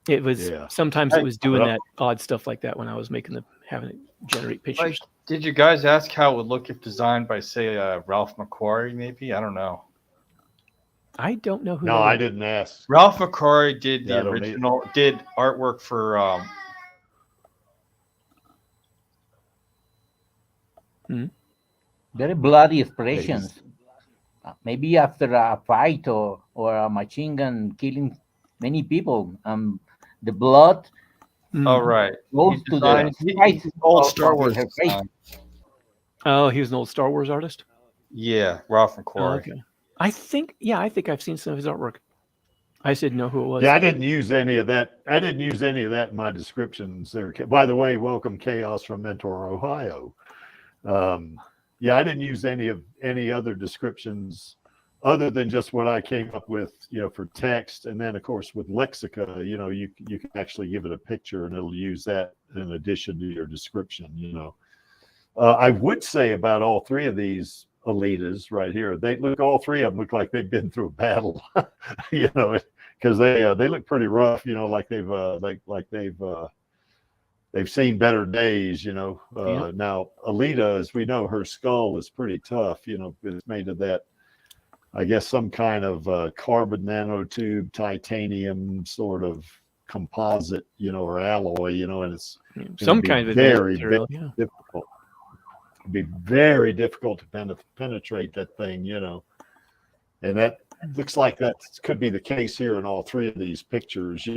It was sometimes it was doing that odd stuff like that when I was having it generate pictures. Like, did you guys ask how it would look if designed by, say, Ralph McQuarrie? Maybe, I don't know. I don't know who. No, I didn't ask. Ralph McQuarrie did the original, did artwork for. Very bloody expressions. Maybe after a fight or a machine gun killing many people. The blood. Oh, right. Goes to the old Star Wars. Oh, he was an old Star Wars artist? Yeah, Ralph McQuarrie. Okay. I think I've seen some of his artwork. I didn't know who it was. Yeah, I didn't use any of that. I didn't use any of that in my descriptions there. By the way, welcome Chaos from Mentor, Ohio. Yeah, I didn't use any other descriptions other than just what I came up with, you know, for text. And then of course with Lexica, you know, you can actually give it a picture and it'll use that in addition to your description, you know. I would say about all three of these Alitas right here, all three of them look like they've been through a battle, you know, because they look pretty rough, you know, like they've seen better days, you know. Now Alita, as we know, her skull is pretty tough, you know. It's made of that, I guess, some kind of carbon nanotube titanium sort of composite, or alloy, and it's some kind of very, material. very difficult. It'd be very difficult to penetrate that thing, and that looks like that could be the case here in all three of these pictures.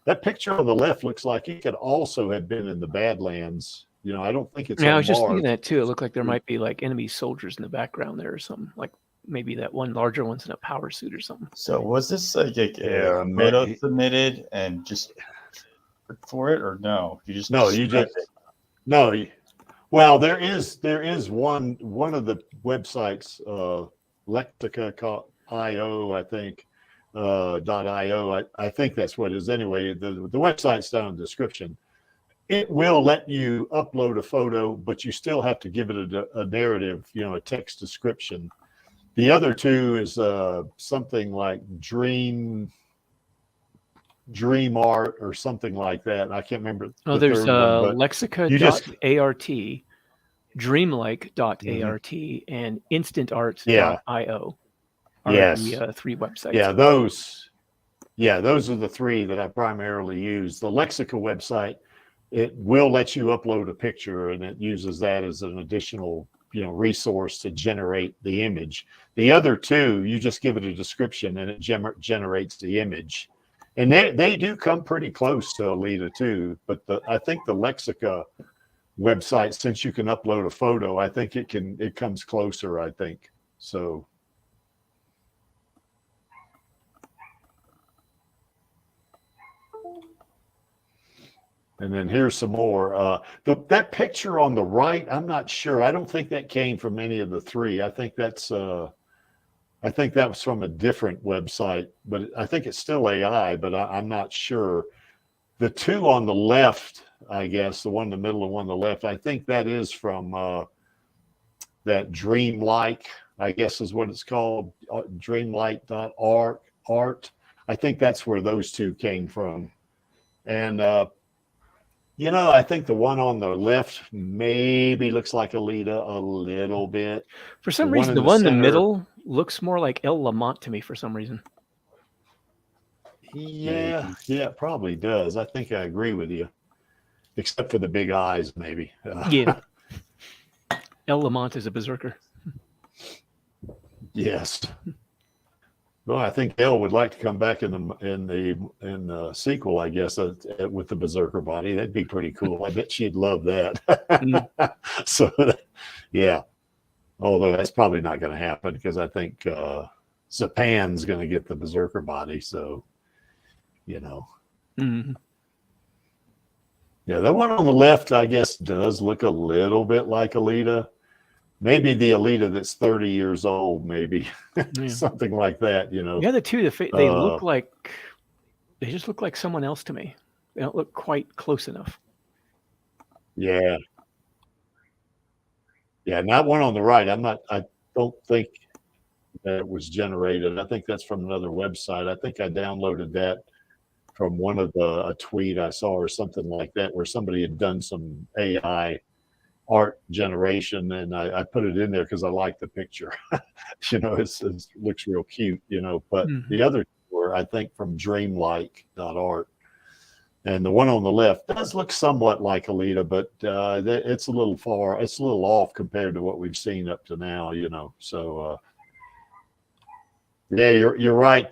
That picture on the left looks like it could also have been in the Badlands. I don't think it's. Yeah, on I was just Mars. thinking that too. It looked like there might be like enemy soldiers in the background there or something. Like maybe that one larger one's in a power suit or something. So was this like a photo submitted and just for it, or no? You just no. Well, there is one of the websites, Lexica.io, I think, .io. I think that's what it is anyway. The website's down in the description. It will let you upload a photo, but you still have to give it a narrative, a text description. The other two is something like Dream Art or something like that. I can't remember. Oh, there's Lexica.art, Dreamlike.art, and InstantArt.io. Yes. The three websites. Those are the three that I primarily use. The Lexica website, it will let you upload a picture, and it uses that as an additional resource to generate the image. The other two, you just give it a description and it generates the image. And they do come pretty close to Alita too, but I think the Lexica website, since you can upload a photo, I think it comes closer, I think. So and then here's some more. That picture on the right, I'm not sure. I don't think that came from any of the three. I think that was from a different website, but I think it's still AI, but I'm not sure. The two on the left, I guess, the one in the middle and one on the left, I think that is from that Dreamlike, I guess is what it's called, Dreamlike.art. I think that's where those two came from. And, I think the one on the left maybe looks like Alita a little bit. For some reason, the one in the middle looks more like El Lamont to me for some reason. Yeah, it probably does. I think I agree with you. Except for the big eyes, maybe. Yeah. El Lamont is a berserker. Yes. Well, I think Elle would like to come back in the sequel, I guess, with the berserker body. That'd be pretty cool. I bet she'd love that. So, yeah. Although that's probably not going to happen because I think Zapan's going to get the berserker body. So, Mm-hmm. Yeah, that one on the left, I guess, does look a little bit like Alita. Maybe the Alita that's 30 years old, maybe something like that, The other two, they look like they just look like someone else to me. They don't look quite close enough. Yeah. Yeah, not one on the right. I don't think that it was generated. I think that's from another website. I think I downloaded that from one of a tweet I saw or something like that, where somebody had done some AI art generation, and I put it in there because I like the picture. It looks real cute, but the other were, I think, from Dreamlike.art. And the one on the left does look somewhat like Alita, but it's a little off compared to what we've seen up to now, So, yeah, you're right.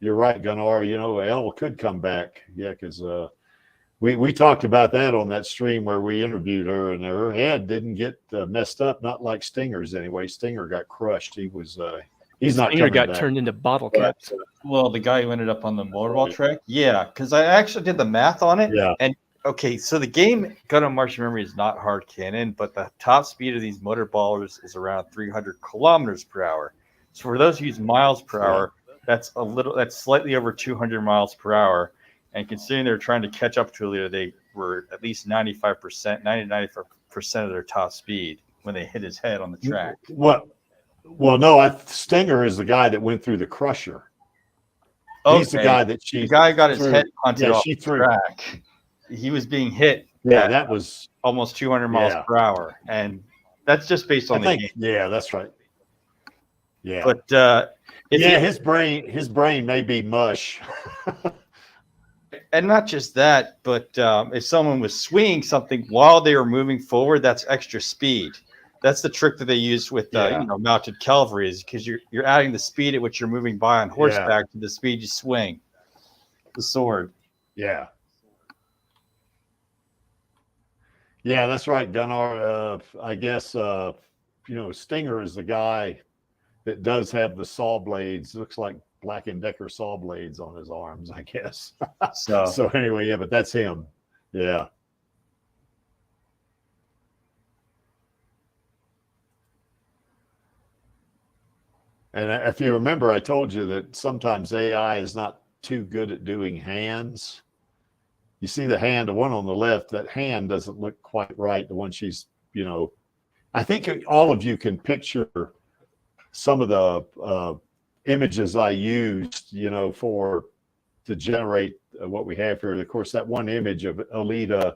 You're right, Gunnar. Elle could come back. Yeah, because we talked about that on that stream where we interviewed her, and her head didn't get messed up, not like Stinger's anyway. Stinger got crushed. He's not. Stinger got turned into bottle caps. Well, the guy who ended up on the motorball track, yeah, because I actually did the math on it. Yeah. And okay, so the game Gun on Martian Memory is not hard canon, but the top speed of these motorballers is around 300 kilometers per hour. So for those who use miles per hour, that's slightly over 200 miles per hour. And considering they're trying to catch up to Alita, they were at least 95% of their top speed when they hit his head on the track. What? Well, no, Stinger is the guy that went through the crusher. Okay. He's the guy that the guy got his head punted off the track. He was being hit. Yeah, that was almost 200 miles per hour, and that's just based on the game. Yeah, that's right. Yeah, but his brain may be mush. And not just that, but if someone was swinging something while they were moving forward, that's extra speed. That's the trick that they use with mounted cavalry, is because you're adding the speed at which you're moving by on horseback to the speed you swing the sword. Yeah. Yeah, that's right, Gunnar. I guess Stinger is the guy that does have the saw blades. Looks like Black & Decker saw blades on his arms, I guess. So anyway, yeah, but that's him. Yeah. And if you remember, I told you that sometimes AI is not too good at doing hands. You see the hand, the one on the left, that hand doesn't look quite right. The one she's, I think all of you can picture some of the images I used, to generate what we have here. Of course, that one image of Alita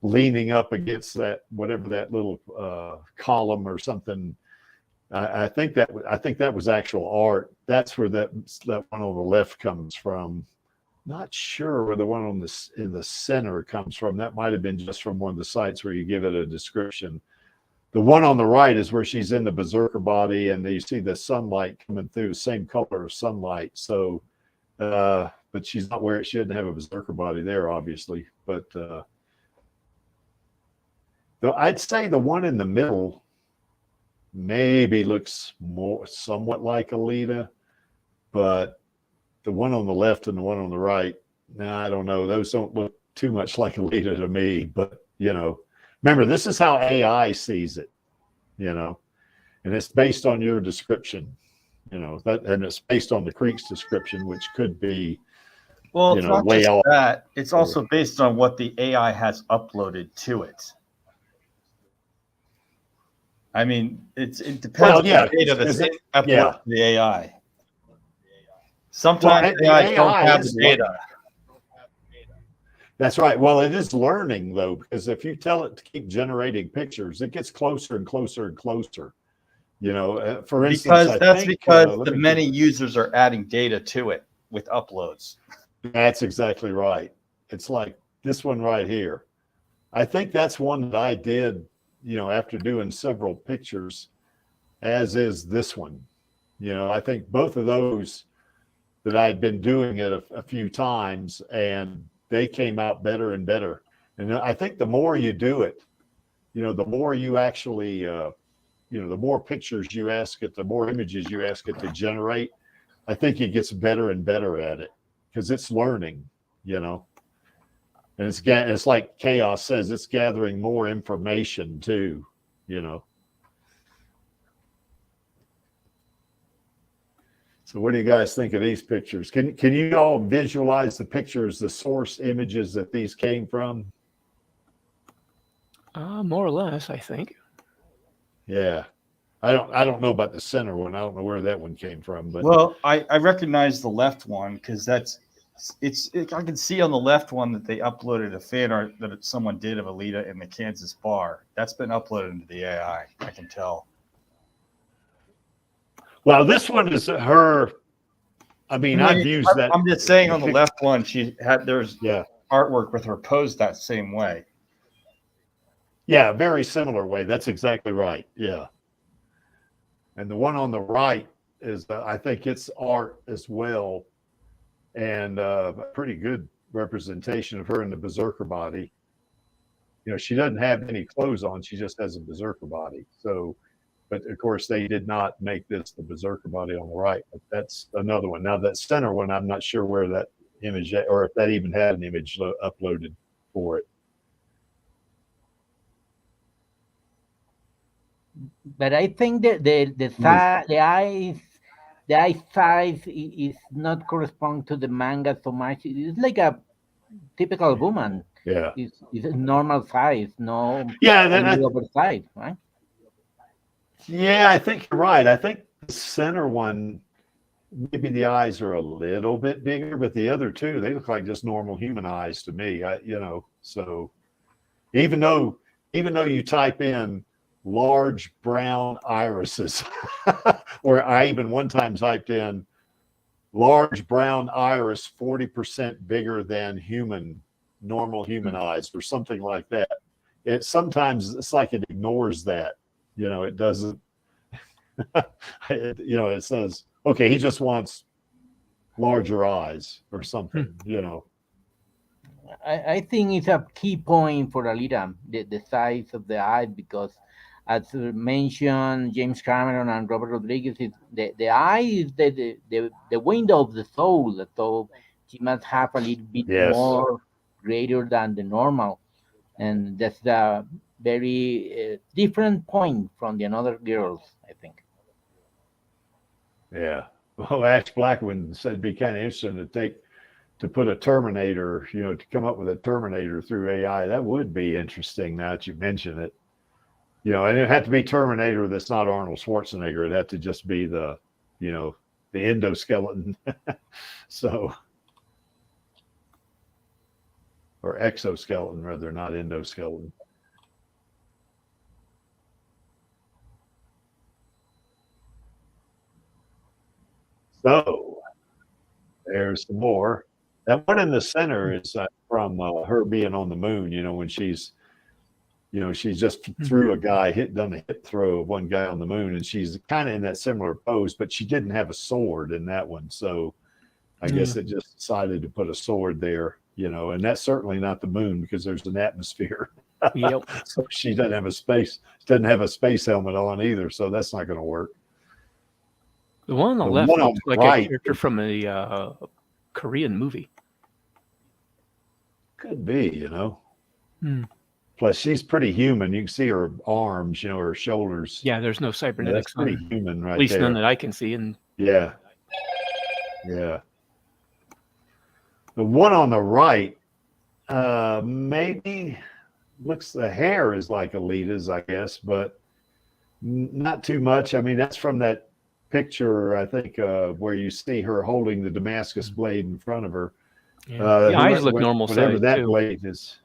leaning up against that, whatever that little column or something. I think that was actual art. That's where that one on the left comes from. Not sure where the one in the center comes from. That might have been just from one of the sites where you give it a description. The one on the right is where she's in the berserker body, and you see the sunlight coming through, same color of sunlight. So, but she's not where she didn't have a berserker body there, obviously. But I'd say the one in the middle maybe looks somewhat like Alita, but the one on the left and the one on the right, I don't know. Those don't look too much like Alita to me, but remember, this is how AI sees it, and it's based on your description, and it's based on the Creek's description, which could be, it's not way just off. that. It's also based on what the AI has uploaded to it. I mean, it depends on the data that's uploaded to the AI. Sometimes AI don't have the data. That's right. Well, it is learning, though, because if you tell it to keep generating pictures, it gets closer and closer and closer. For instance, because the many users are adding data to it with uploads. That's exactly right. It's like this one right here. I think that's one that I did, after doing several pictures, as is this one. I think both of those that I'd been doing it a few times, and they came out better and better. And I think the more you do it, the more you actually, the more pictures you ask it, the more images you ask it to generate, I think it gets better and better at it because it's learning, And it's like Chaos says, it's gathering more information too, So what do you guys think of these pictures? Can you all visualize the pictures, the source images that these came from? More or less, I think. Yeah. I don't know about the center one. I don't know where that one came from, but I recognize the left one because I can see on the left one that they uploaded a fan art that someone did of Alita in the Kansas bar. That's been uploaded into the AI. I can tell. Well, this one is her. I mean, I've used that. I'm just saying on the left one, there's artwork with her posed that same way. Yeah, very similar way. That's exactly right. Yeah. And the one on the right is, I think it's art as well, and a pretty good representation of her in the berserker body. She doesn't have any clothes on. She just has a berserker body. So, but of course, they did not make this the berserker body on the right. But that's another one. Now, that center one, I'm not sure where that image, or if that even had an image uploaded for it. But I think that the i5 is not correspond to the manga so much. It's like a typical woman. Yeah. It's a normal size, no. Yeah, oversized, right? Yeah, I think you're right. I think the center one, maybe the eyes are a little bit bigger, but the other two, they look like just normal human eyes to me. So even though you type in large brown irises, or I even one time typed in large brown iris, 40% bigger than normal human eyes, or something like that. Sometimes it's like it ignores that. It doesn't. It says, okay, he just wants larger eyes or something. I think it's a key point for Alita, the size of the eye, because as mentioned, James Cameron and Robert Rodriguez, the eye is the window of the soul, so she must have a little bit more greater than the normal, and that's the very different point from the other girls, I think. Yeah. Well, Ash Blackman said it'd be kind of interesting to put a Terminator, to come up with a Terminator through AI. That would be interesting now that you mention it. And it'd have to be Terminator that's not Arnold Schwarzenegger. It'd have to just be the endoskeleton. Or exoskeleton, rather, not endoskeleton. So there's some more. That one in the center is from her being on the moon, when she's just threw a guy, done a hit throw of one guy on the moon, and she's kind of in that similar pose, but she didn't have a sword in that one. So I guess it just decided to put a sword there, and that's certainly not the moon because there's an atmosphere. Yep. So she doesn't have a space helmet on either. So that's not going to work. The one on the left looks like a character from a Korean movie. Could be, Plus, she's pretty human. You can see her arms, her shoulders. Yeah, there's no cybernetics. That's pretty human, right? At least there. none that I can see. And yeah. The one on the right, maybe the hair is like Alita's, I guess, but not too much. I mean, that's from that picture, I think, where you see her holding the Damascus blade in front of her. Yeah. The eyes look normal size. Whatever that too. blade is.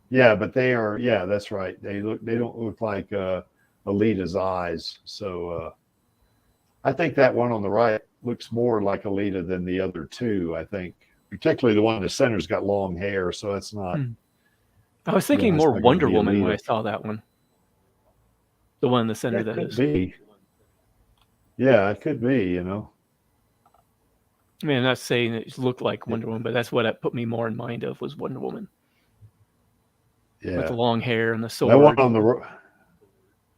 Yeah, but they are. Yeah, that's right. They don't look like Alita's eyes. So I think that one on the right looks more like Alita than the other two. I think, particularly the one in the center's got long hair, so that's not. I was thinking more Wonder Woman when I saw that one. The one in the center, that could is. Be. Yeah, it could be. I mean, I'm not saying it looked like Wonder Woman, but that's what it put me more in mind of was Wonder Woman. Yeah. With the long hair and the sword. That one on the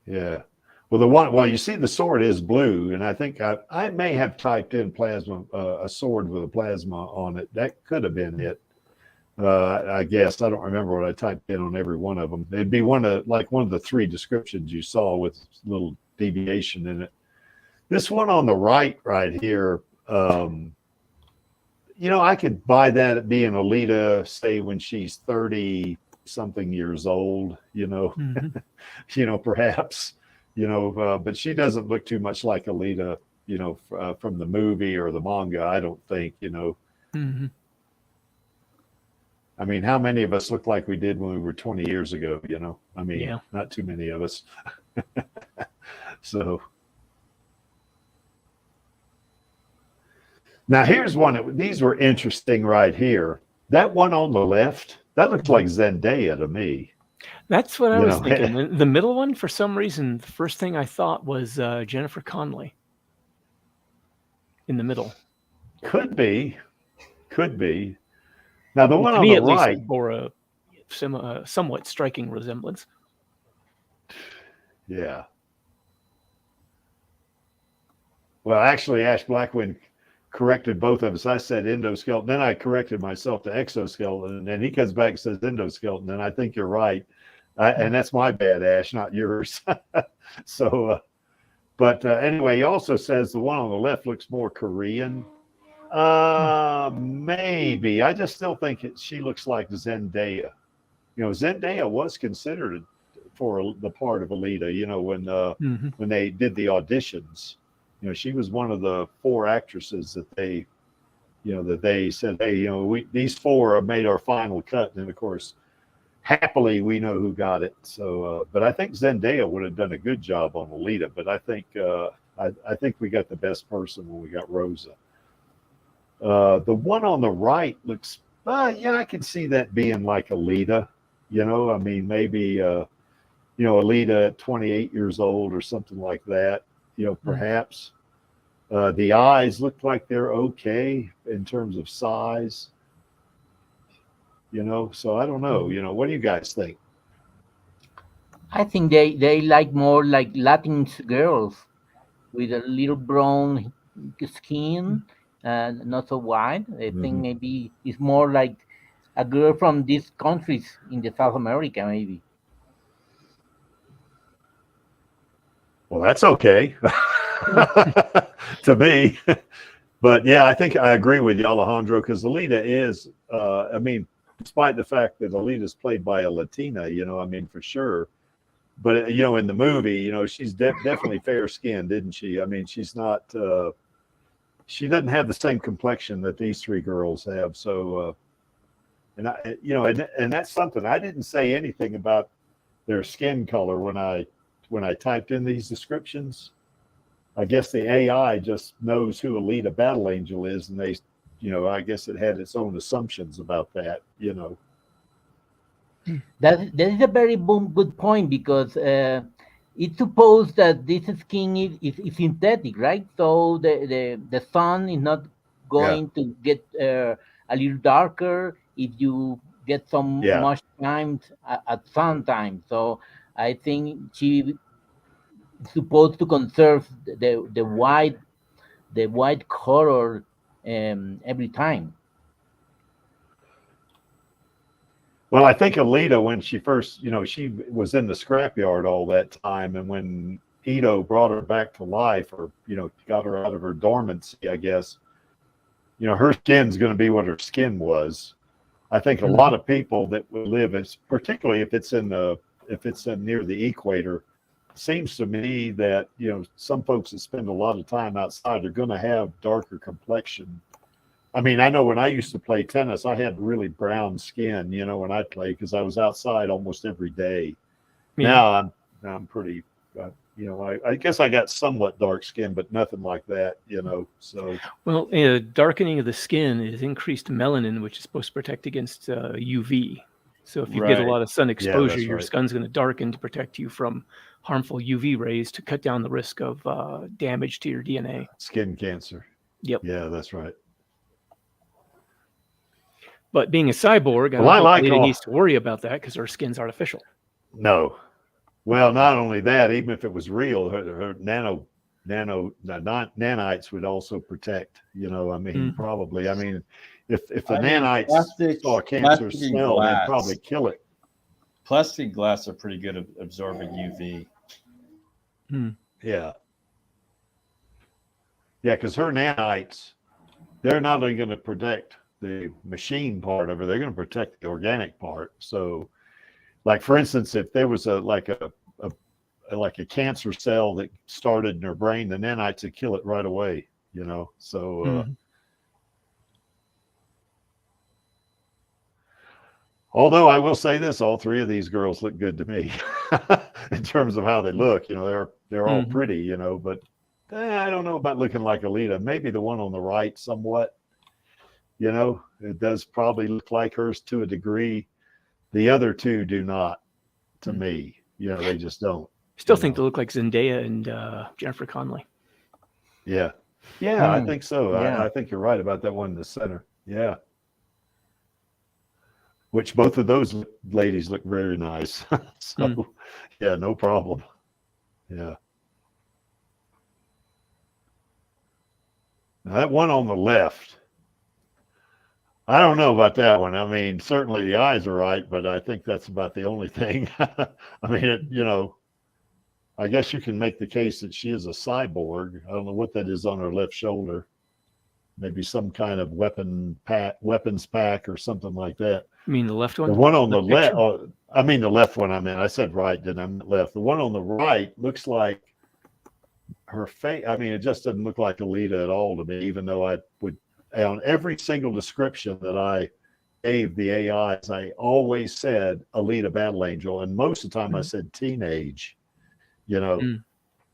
yeah. Well, you see the sword is blue, and I think I may have typed in plasma, a sword with a plasma on it. That could have been it. I guess I don't remember what I typed in on every one of them. It'd be one of the three descriptions you saw with a little deviation in it. This one on the right here, I could buy that at being Alita, say when she's 30-something years old, perhaps, but she doesn't look too much like Alita, from the movie or the manga, I don't think, I mean, how many of us look like we did when we were 20 years ago, I mean, not too many of us. So. Now, here's one. These were interesting right here. That one on the left, that looks like Zendaya to me. That's what I was thinking. The middle one, for some reason, the first thing I thought was Jennifer Connelly in the middle. Could be. Now, the one to on me, the at right. least, bore a somewhat striking resemblance. Yeah. Well, actually, Ash Blackwind corrected both of us. I said endoskeleton, then I corrected myself to exoskeleton, and then he comes back and says endoskeleton, and I think you're right. And that's my bad, Ash, not yours. So, but anyway, he also says the one on the left looks more Korean. Maybe. I just still think she looks like Zendaya. Zendaya was considered for the part of Alita, when they did the auditions. She was one of the 4 actresses that they said, hey, these 4 have made our final cut. And of course, happily, we know who got it. So, but I think Zendaya would have done a good job on Alita. But I think we got the best person when we got Rosa. The one on the right looks, yeah, I can see that being like Alita. You know, I mean, maybe, you know, Alita at 28 years old or something like that, you know, perhaps. The eyes look like they're okay in terms of size, you know, so I don't know, you know, what do you guys think? I think they like more like Latin girls with a little brown skin and not so white. I think Mhm. maybe it's more like a girl from these countries in the South America, maybe. Well, that's okay to me. But yeah, I think I agree with you, Alejandro, because Alita is, I mean, despite the fact that Alita is played by a Latina, you know, I mean, for sure. But, you know, in the movie, you know, she's definitely fair skinned, didn't she? I mean, she's not, she doesn't have the same complexion that these three girls have. So, and I, you know, and that's something I didn't say anything about their skin color when I typed in these descriptions. I guess the AI just knows who Alita Battle Angel is, and they, you know, I guess it had its own assumptions about that, you know. That is a very good point because it's supposed that this skin is synthetic, right? So the sun is not Yeah, going to get a little darker if you get some yeah. much time at sun time. So I think she is supposed to conserve the white color every time. Well, I think Alita, when she first, you know, she was in the scrapyard all that time, and when Ito brought her back to life, or you know, got her out of her dormancy, I guess, you know, her skin's going to be what her skin was. I think a lot of people that would live, particularly if it's in near the equator, seems to me that you know some folks that spend a lot of time outside are going to have darker complexion. I mean, I know when I used to play tennis, I had really brown skin, you know, when I played because I was outside almost every day. Yeah. Now I'm pretty, you know, I guess I got somewhat dark skin, but nothing like that, you know. So Well, darkening of the skin is increased melanin, which is supposed to protect against UV. So if you get a Right. lot of sun yeah, exposure, that's your right. skin's going to darken to protect you from harmful UV rays to cut down the risk of damage to your DNA. Skin cancer. Yep. Yeah, that's right. But being a cyborg, I Well, don't I think like Lita all. needs to worry about that because her skin's artificial. No, well, not only that, even if it was real, her nanites would also protect. You know, I mean, probably. I mean, if the I mean, nanites saw a cancerous plastic and cell, they'd glass. probably kill it. Plastic and glass are pretty good at absorbing UV. Yeah, yeah, because her nanites, they're not only going to protect the machine part of her, they're going to protect the organic part. So, like for instance, if there was a cancer cell that started in her brain, the nanites would kill it right away. You know, so. Although I will say this, all three of these girls look good to me in terms of how they look. You know, they're all pretty. You know, but I don't know about looking like Alita. Maybe the one on the right, somewhat. You know, it does probably look like hers to a degree. The other two do not, to me. You know, they just don't. Still think they look like Zendaya and Jennifer Connelly. Yeah, yeah, I think so. Yeah. I think you're right about that one in the center. Yeah. Which both of those ladies look very nice. So, yeah, no problem. Yeah. Now, that one on the left, I don't know about that one. I mean, certainly the eyes are right, but I think that's about the only thing. I mean, you know, I guess you can make the case that she is a cyborg. I don't know what that is on her left shoulder. Maybe some kind of weapons pack or something like that. You mean the left one? The one on the left, I mean the left one. I said right, didn't I? Meant left. The one on the right looks like her face. I mean, it just doesn't look like Alita at all to me. Even though I would, on every single description that I gave the AIs, I always said Alita Battle Angel, and most of the time I said teenage. You know,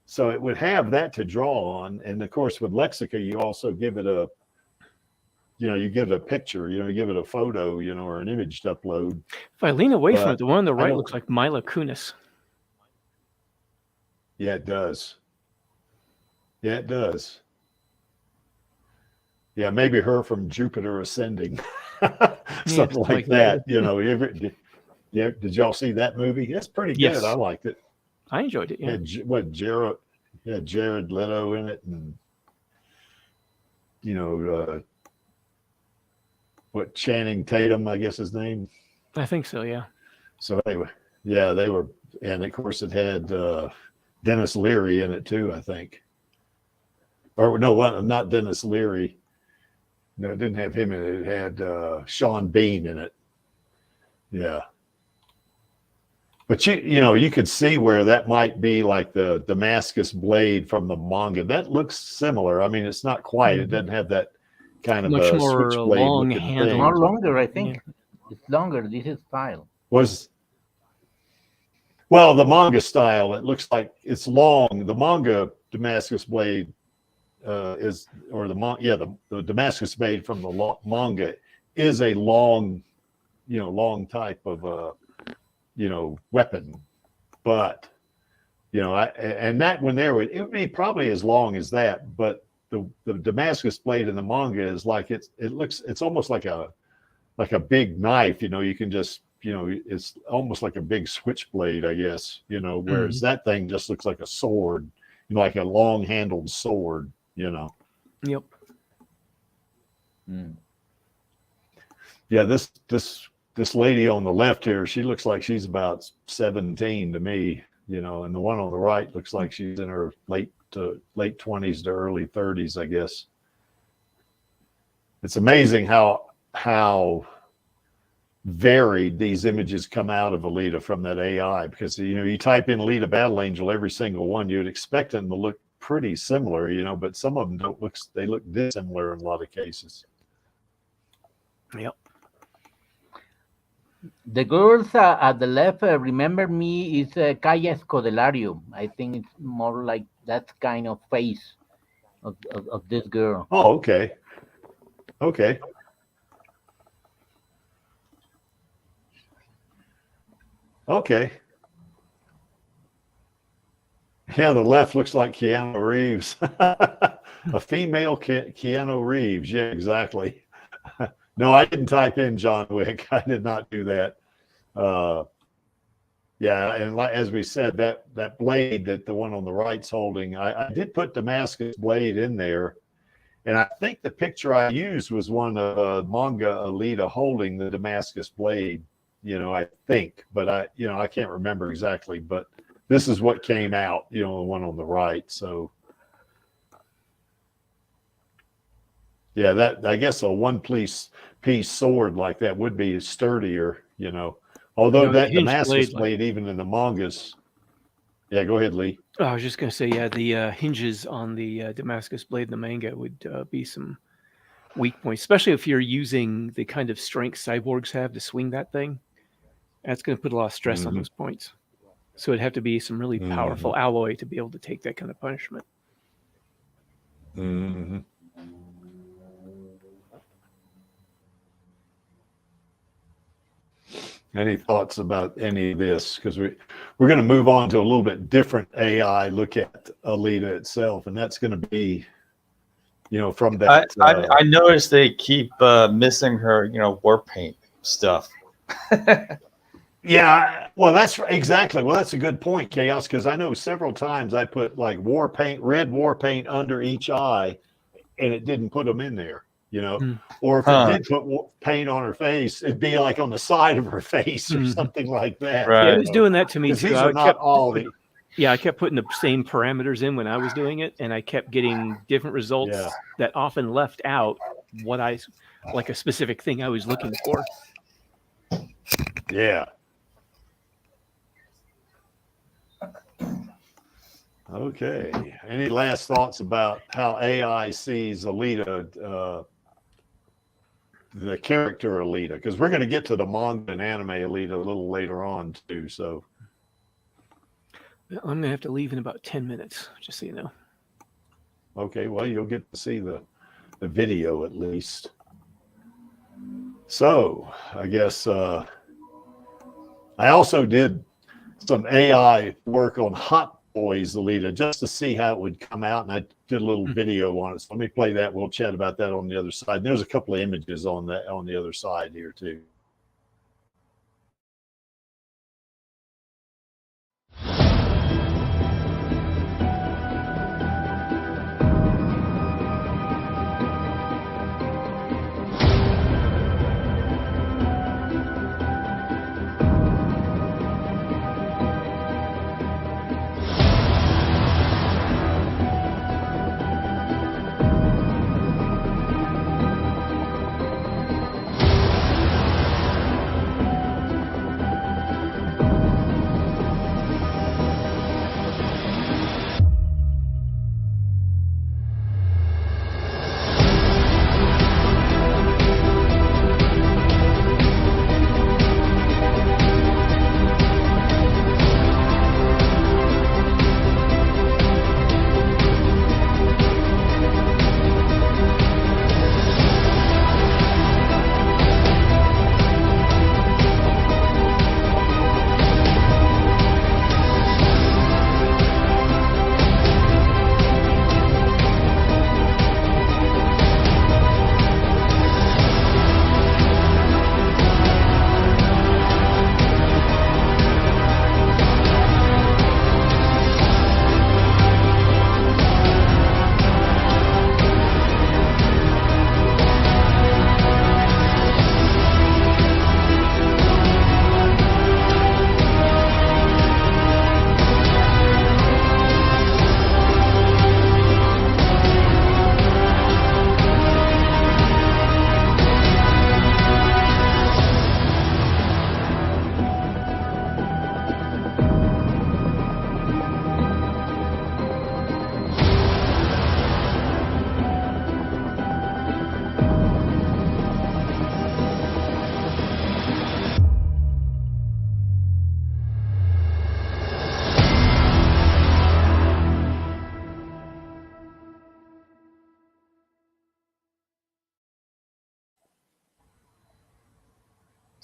so it would have that to draw on, and of course with Lexica, you also give it you give it a picture, you give it a photo, or an image to upload. If I lean away from But it, the one on the I right don't- looks like Mila Kunis. Yeah, it does. Yeah, it does. Yeah, maybe her from Jupiter Ascending, something like that. Yeah, did y'all see that movie? It's pretty Yes. good. I liked it. I enjoyed it. Yeah. Had Jared Leto in it, and what Channing Tatum, I guess his name. I think so. Yeah. So anyway, yeah, they were, and of course it had Dennis Leary in it too, I think. Or no, not Dennis Leary. No, it didn't have him in it. It had Sean Bean in it. Yeah. But you could see where that might be like the Damascus blade from the manga. That looks similar. I mean, it's not quite. It doesn't have that kind of Much a more switchblade long looking handle. thing. More longer, I think. It's longer. This is style. Well, the manga style, it looks like it's long. The manga Damascus blade the Damascus blade from the manga is a long type of weapon. But and that one there it would be probably as long as that, but the Damascus blade in the manga is like it's almost like a big knife. You can just it's almost like a big switchblade, I guess. Whereas that thing just looks like a sword, like a long handled sword. Yep. Yeah, this lady on the left here, she looks like she's about 17 to me, and the one on the right looks like she's in her late 20s to early 30s, I guess. It's amazing how varied these images come out of Alita from that AI, because you type in Alita Battle Angel, every single one, you'd expect them to look pretty similar, but some of them they look dissimilar in a lot of cases. Yep. The girls at the left, remember me, is Kaya Scodelario. I think it's more like that kind of face of this girl. Oh, okay. Okay. Okay. Yeah, the left looks like Keanu Reeves. A female Keanu Reeves. Yeah, exactly. No, I didn't type in John Wick. I did not do that. Yeah, and as we said, that blade that the one on the right's holding, I did put Damascus blade in there, and I think the picture I used was one of manga Alita holding the Damascus blade. I think, but I can't remember exactly. But this is what came out, the one on the right. So, yeah, that I guess a one-piece sword like that would be sturdier, Although that Damascus blade, even in the mangas. Yeah, go ahead, Lee. I was just going to say, yeah, the hinges on the Damascus blade in the manga would be some weak points, especially if you're using the kind of strength cyborgs have to swing that thing. That's going to put a lot of stress on those points. So it'd have to be some really powerful alloy to be able to take that kind of punishment. Mm-hmm. Any thoughts about any of this? Because we're going to move on to a little bit different AI look at Alita itself, and that's going to be, from that. I noticed they keep missing her, war paint stuff. Yeah, well, that's exactly. Well, that's a good point, Chaos, because I know several times I put like red war paint under each eye, and it didn't put them in there. Or if it did put paint on her face, it'd be like on the side of her face or something like that. Right. Yeah, it was doing that to me too. These are not all the. Yeah, I kept putting the same parameters in when I was doing it, and I kept getting different results that often left out what like a specific thing I was looking for. Yeah. Okay. Any last thoughts about how AI sees Alita, the character Alita? Because we're going to get to the manga and anime Alita a little later on too. So I'm going to have to leave in about 10 minutes, just so you know. Okay, well, you'll get to see the video at least. So I guess I also did some AI work on Hot Toys Alita just to see how it would come out, and I did a little video on it. So let me play that. We'll chat about that on the other side. There's a couple of images on the other side here too.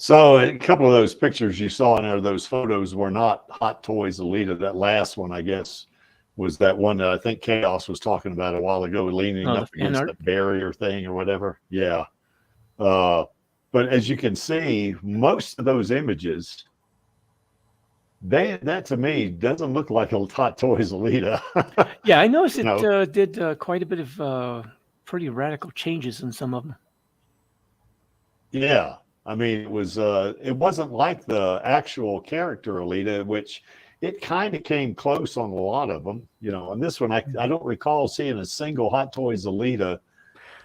So a couple of those pictures you saw in there, those photos were not Hot Toys Alita. That last one, I guess, was that one that I think Chaos was talking about a while ago, leaning up against the barrier thing or whatever. Yeah. But as you can see, most of those images, that to me doesn't look like a Hot Toys Alita. Yeah, I noticed it did quite a bit of pretty radical changes in some of them. Yeah. I mean, it wasn't like the actual character Alita, which it kind of came close on a lot of them, On this one, I don't recall seeing a single Hot Toys Alita.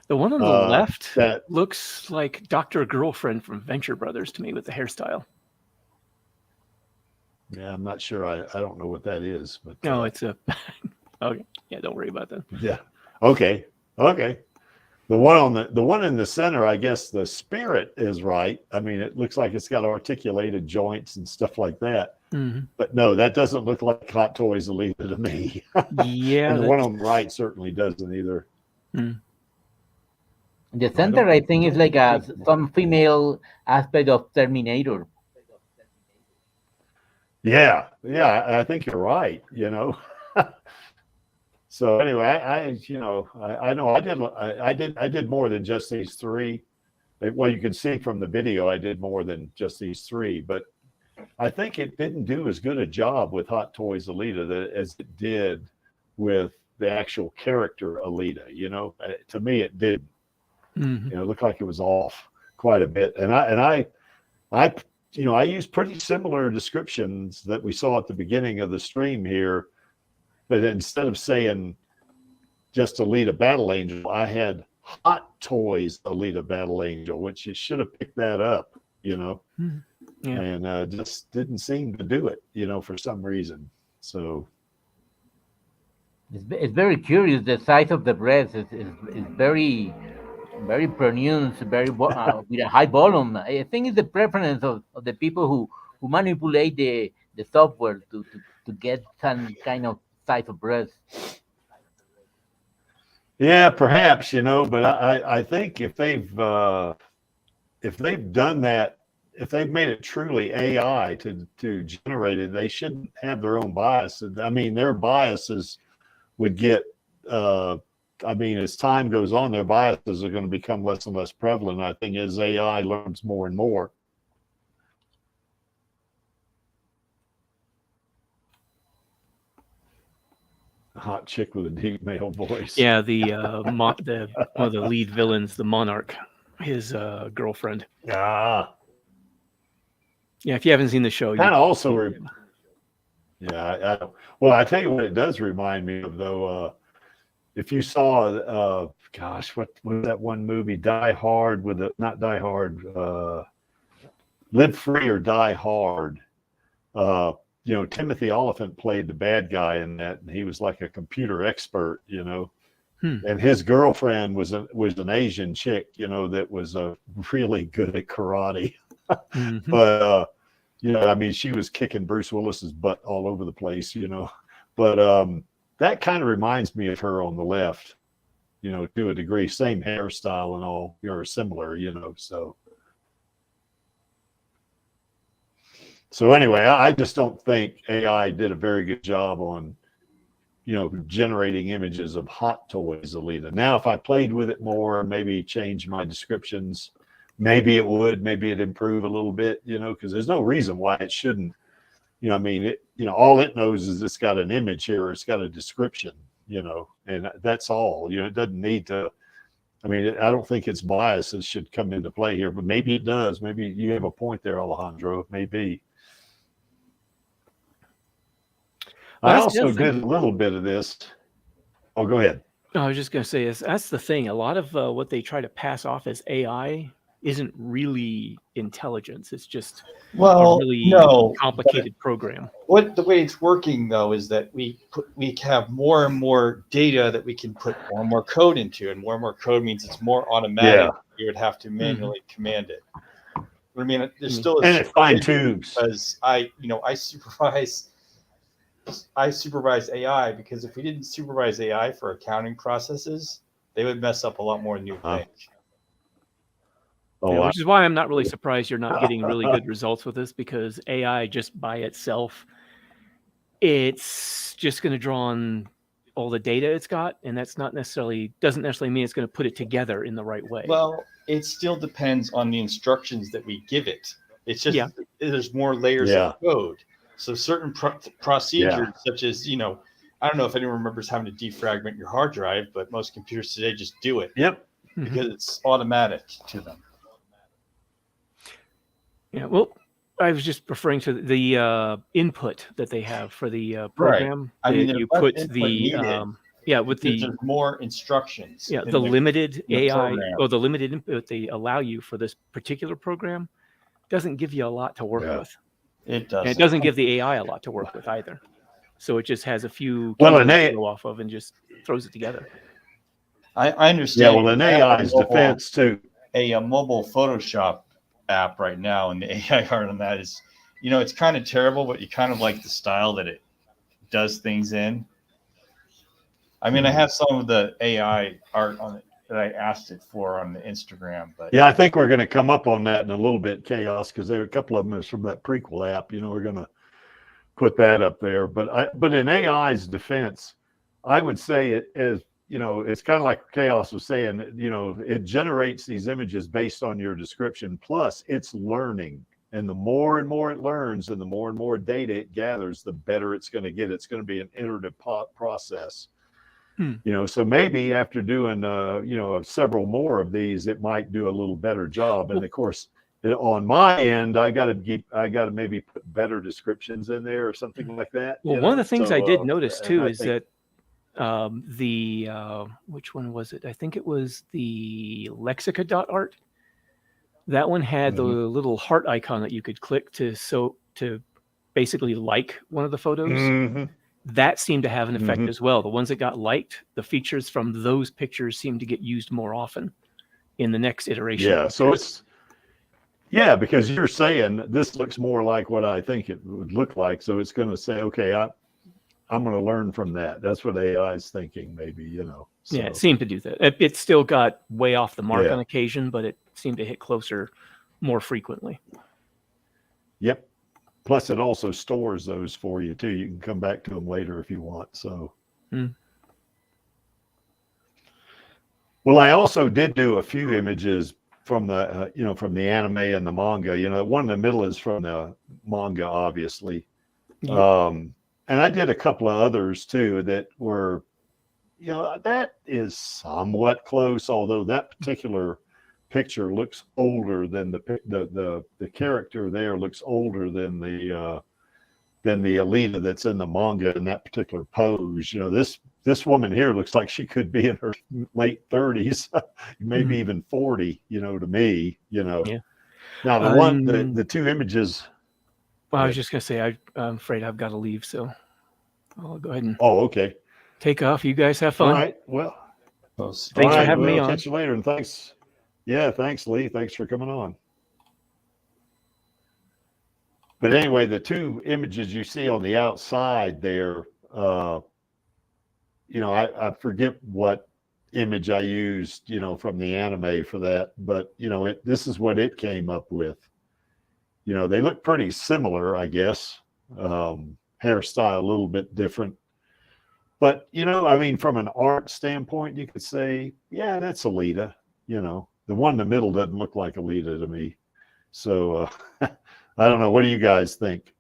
The one on the left that looks like Dr. Girlfriend from Venture Brothers to me with the hairstyle. Yeah, I'm not sure. I don't know what that is, but no, it's a okay. Yeah, don't worry about that. Yeah. Okay. The one in the center, I guess the spirit is right. I mean, it looks like it's got articulated joints and stuff like that. Mm-hmm. But no, that doesn't look like Hot Toys Alita to me. Yeah. And the one on the right certainly doesn't either. The center, I think, is like some female aspect of Terminator. Yeah, I think you're right. So anyway, I know I did more than just these three. Well, you can see from the video, I did more than just these three, but I think it didn't do as good a job with Hot Toys Alita as it did with the actual character Alita. To me, it did. Mm-hmm. It looked like it was off quite a bit, and I use pretty similar descriptions that we saw at the beginning of the stream here. But instead of saying just Alita Battle Angel, I had Hot Toys Alita Battle Angel, which you should have picked that up, Mm-hmm. Yeah. And just didn't seem to do it, for some reason. So it's very curious. The size of the breast is very, very pronounced, very with a high volume. I think it's the preference of the people who manipulate the software to get some kind of size of breast. Yeah, perhaps, but I think if if they've done that, if they've made it truly AI to generate it, they shouldn't have their own biases. I mean, their biases would get, I mean, as time goes on, their biases are going to become less and less prevalent. I think as AI learns more and more. A hot chick with a deep male voice. Yeah, one of the lead villains, the Monarch, his girlfriend. Ah. Yeah, if you haven't seen the show, Kind of also. Yeah, well, I tell you what, it does remind me of though. If you saw, gosh, what was that one movie? Die Hard with the not Die Hard, Live Free or Die Hard. You know, Timothy Oliphant played the bad guy in that, and he was like a computer expert, you know. And his girlfriend was an Asian chick, you know, that was really good at karate. But you know, I mean, she was kicking Bruce Willis's butt all over the place, you know. But that kind of reminds me of her on the left, you know, to a degree. Same hairstyle and all, you're similar, you know. So anyway, I just don't think AI did a very good job on, you know, generating images of Hot Toys Alita. Now, if I played with it more and maybe change my descriptions, maybe it would, maybe it'd improve a little bit, you know, because there's no reason why it shouldn't. You know, I mean, it, you know, all it knows is it's got an image here, or it's got a description, you know, and that's all. You know, it doesn't need to. I mean, I don't think its biases should come into play here, but maybe it does. Maybe you have a point there, Alejandro. Maybe. I also did a little bit of this. Oh, go ahead. I was just going to say, that's the thing. A lot of what they try to pass off as AI isn't really intelligence. It's just a really complicated program. The way it's working though is that we have more and more data that we can put more and more code into, and more code means it's more automatic. Yeah. You would have to manually command it. But I mean, there's still and it fine tunes because I supervise AI, because if we didn't supervise AI for accounting processes, they would mess up a lot more than you think. Yeah, which is why I'm not really surprised you're not getting really good results with this, because AI just by itself, it's just going to draw on all the data it's got, and that's doesn't necessarily mean it's going to put it together in the right way. Well, it still depends on the instructions that we give it. It's just there's more layers of code. So certain procedures, such as, you know, I don't know if anyone remembers having to defragment your hard drive, but most computers today just do it. Yep. Because it's automatic to them. Yeah, well, I was just referring to the input that they have for the program. Right. I mean, you put the with there's more instructions. Yeah, the limited AI or the limited input they allow you for this particular program doesn't give you a lot to work with. It doesn't. And it doesn't give the AI a lot to work with either. So it just has a few to go off of and just throws it together. I understand. Yeah, well, in AI's defense too. A mobile Photoshop app right now, and the AI art on that is, you know, it's kind of terrible, but you kind of like the style that it does things in. I mean, I have some of the AI art on it that I asked it for on the Instagram, but yeah, I think we're going to come up on that in a little bit, Chaos, because there are a couple of them from that prequel app. You know, we're going to put that up there. But in AI's defense, I would say it is, you know, it's kind of like Chaos was saying, you know, it generates these images based on your description, plus it's learning. And the more and more it learns and the more data it gathers, the better it's going to get. It's going to be an iterative process. You know, so maybe after doing, you know, several more of these, it might do a little better job. And of course, on my end, I got to maybe put better descriptions in there or something like that. Well, one of the things I did notice too is that which one was it? I think it was the Lexica.art. That one had the little heart icon that you could click to basically like one of the photos. That seemed to have an effect as well. The ones that got liked, the features from those pictures seemed to get used more often in the next iteration. Yeah, so it's because you're saying this looks more like what I think it would look like. So it's going to say, okay, I'm going to learn from that. That's what AI is thinking, maybe, you know. So. Yeah, it seemed to do that. It still got way off the mark on occasion, but it seemed to hit closer more frequently. Yep. Plus, it also stores those for you too. You can come back to them later if you want. So. Well, I also did do a few images from the, from the anime and the manga. The one in the middle is from the manga, obviously. Yeah. And I did a couple of others too that were, that is somewhat close, although that particular picture looks older than the character there looks older than the Alita that's in the manga in that particular pose. This woman here looks like she could be in her late 30s, maybe even 40, to me, Yeah. Now the two images. Well, I was just going to say, I'm afraid I've got to leave, so I'll go ahead and okay. take off. You guys have fun. All right. Well, thanks for having me on. Catch you later. And thanks. Yeah. Thanks, Lee. Thanks for coming on. But anyway, the two images you see on the outside there, I forget what image I used, from the anime for that, but this is what it came up with. They look pretty similar, I guess. Hairstyle a little bit different. But, from an art standpoint, you could say, yeah, that's Alita. The one in the middle doesn't look like Alita to me. So I don't know. What do you guys think?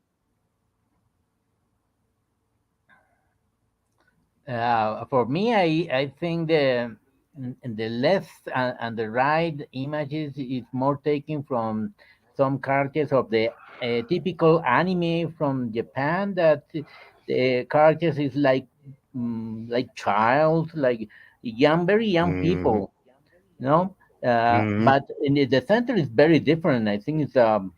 For me, I think the left and the right images is more taken from some characters of the typical anime from Japan, that the characters is like child, like very young people, But in the center is very different. I think it's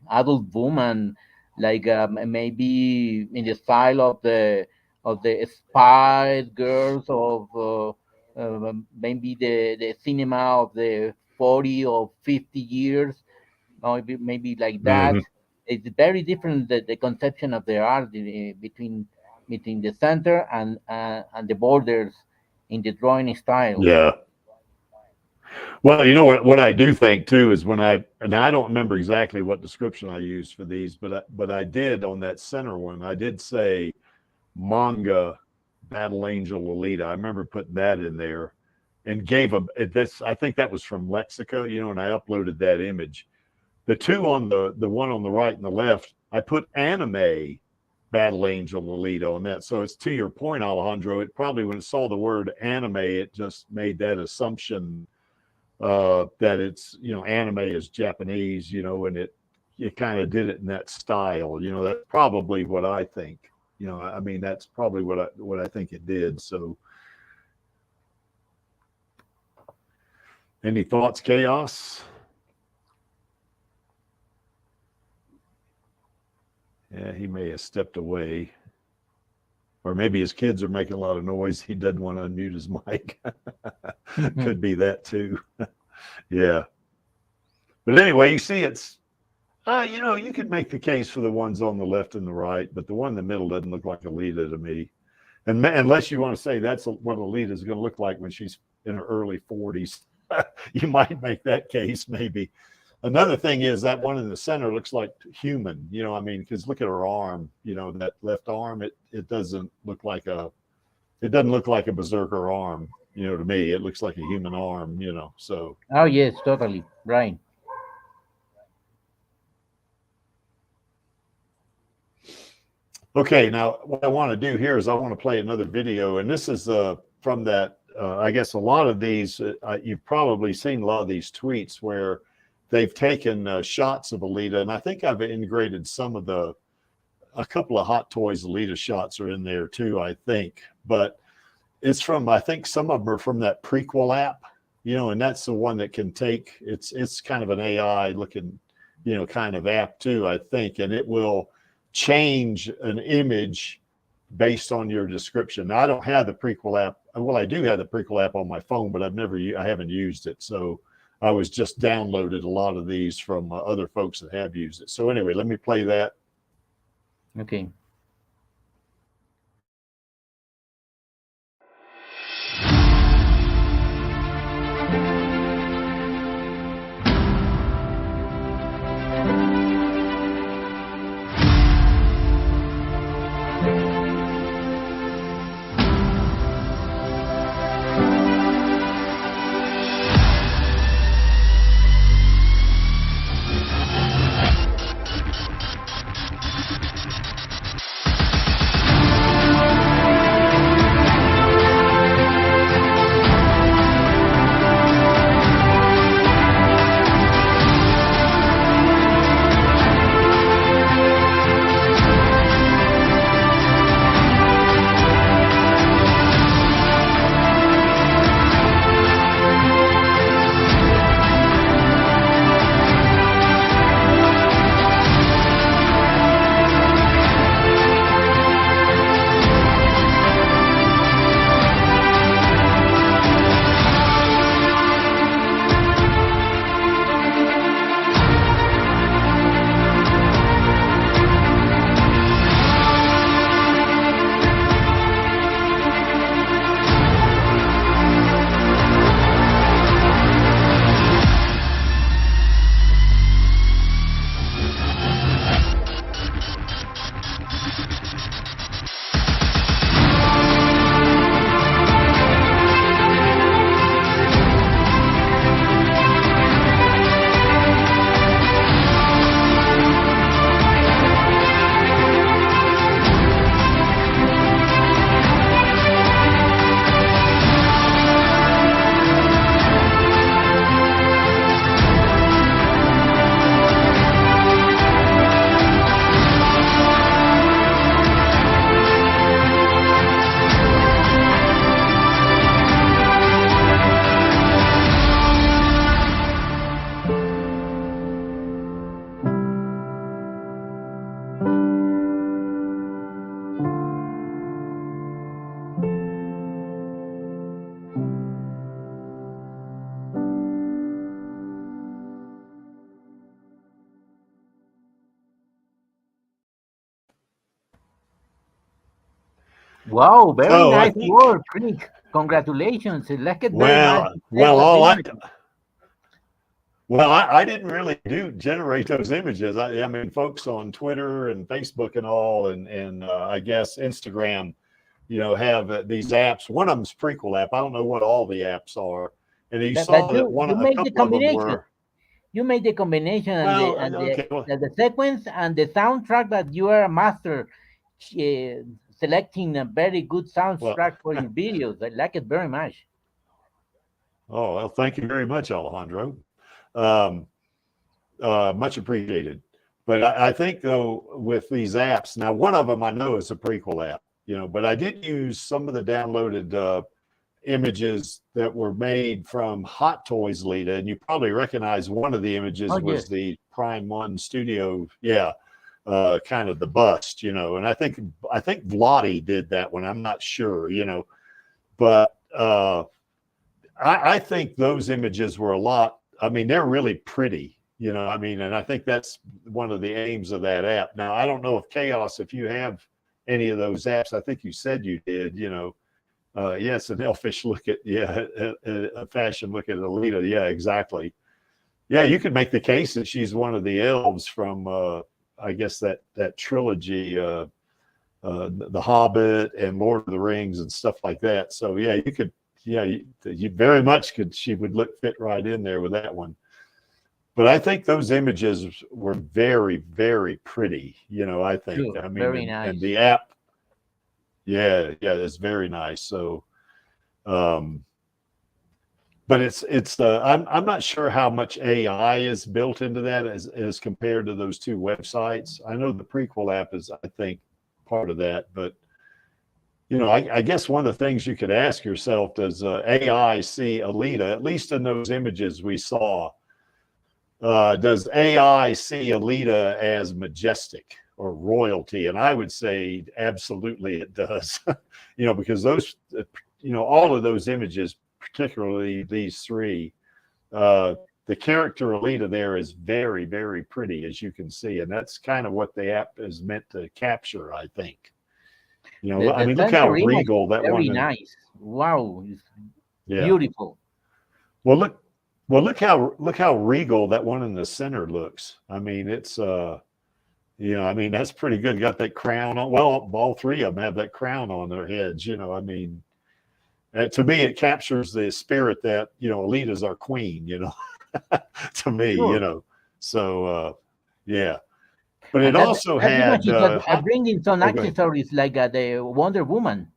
adult woman, like maybe in the style of the Spice Girls of maybe the cinema of the 40 or 50 years, maybe like that. It's very different, the conception of the art between the center and the borders in the drawing style. Yeah. Well, what I do think too is and I don't remember exactly what description I used for these, but I did on that center one. I did say manga Battle Angel Alita. I remember putting that in there and gave them this. I think that was from Lexica, and I uploaded that image. The two on the one on the right and the left, I put anime Battle Angel Alita on that. So it's to your point, Alejandro. It probably, when it saw the word anime, it just made that assumption that it's anime is Japanese, and it kind of did it in that style. That's probably what I think. That's probably what I think it did. So, any thoughts, Chaos? Yeah, he may have stepped away. Or maybe his kids are making a lot of noise. He doesn't want to unmute his mic. Could be that too. Yeah. But anyway, you see it's, you could make the case for the ones on the left and the right, but the one in the middle doesn't look like Alita to me. And unless you want to say that's what Alita is going to look like when she's in her early 40s, you might make that case maybe. Another thing is that one in the center looks like human, because look at her arm, that left arm, it doesn't look like a berserker arm, to me. It looks like a human arm, so. Oh, yes, totally. Right. Okay, now what I want to do here is I want to play another video, and this is from that, I guess a lot of these, you've probably seen a lot of these tweets where they've taken shots of Alita, and I think I've integrated a couple of Hot Toys Alita shots are in there too, I think. But it's from, I think some of them are from that prequel app, and that's the one that can take, it's kind of an AI looking, kind of app too, I think, and it will change an image based on your description. Now, I don't have the prequel app. Well, I do have the prequel app on my phone, but I haven't used it. So I was just downloaded a lot of these from other folks that have used it. So anyway, let me play that. Okay. Wow, very So I nice think, work, Rick. Congratulations. Like it very much. I didn't really generate those images. I mean, folks on Twitter and Facebook and all, and I guess Instagram, have these apps. One of them's Prequel app. I don't know what all the apps are. And you saw that a couple of them were. You made the combination and okay. the sequence and the soundtrack that you are a master selecting a very good soundtrack for your videos. I like it very much. Oh, well, thank you very much, Alejandro. Much appreciated. But I think, though, with these apps, now one of them I know is a Prequel app, but I did use some of the downloaded images that were made from Hot Toys Alita, and you probably recognize one of the images was the Prime 1 Studio, kind of the bust, and I think Vladi did that one. I'm not sure, but I think those images were a lot. I mean, they're really pretty, and I think that's one of the aims of that app. Now, I don't know if Chaos, if you have any of those apps, I think you said you did, yes, an elfish look at, a fashion look at Alita. Yeah, exactly. Yeah, you could make the case that she's one of the elves from, I guess, that trilogy, The Hobbit and Lord of the Rings and stuff like that. So, yeah, you could, you very much could, she would fit right in there with that one. But I think those images were very, very pretty, I think. Sure, I mean, very nice. And the app, it's very nice. So, but it's I'm not sure how much AI is built into that as compared to those two websites. I know the Prequel app is, I think, part of that, but I guess one of the things you could ask yourself, does AI see Alita, at least in those images we saw, does AI see Alita as majestic or royalty? And I would say absolutely it does, because those, all of those images, particularly these three, the character Alita there is very, very pretty, as you can see. And that's kind of what the app is meant to capture, I think. I mean, look how regal that one is. Very nice. Wow. Beautiful. Well, look how regal that one in the center looks. I mean, it's I mean, that's pretty good. Got that crown on. Well, all three of them have that crown on their heads. I mean, to me, it captures the spirit that Alita's our queen. To me, Sure. So yeah. But it also had bringing some accessories like the Wonder Woman.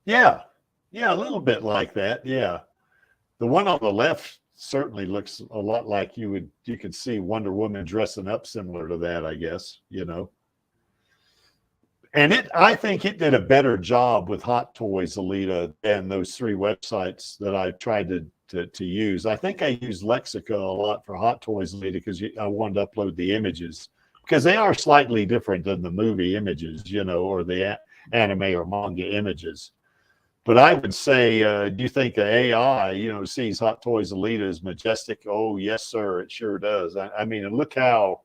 Yeah, a little bit like that. Yeah, the one on the left certainly looks a lot like you could see Wonder Woman dressing up similar to that, I guess, And I think it did a better job with Hot Toys Alita than those three websites that I tried to use. I think I used Lexica a lot for Hot Toys Alita because I wanted to upload the images, because they are slightly different than the movie images, or the anime or manga images. But I would say, do you think the AI, sees Hot Toys Alita as majestic? Oh, yes, sir, it sure does. I mean, look how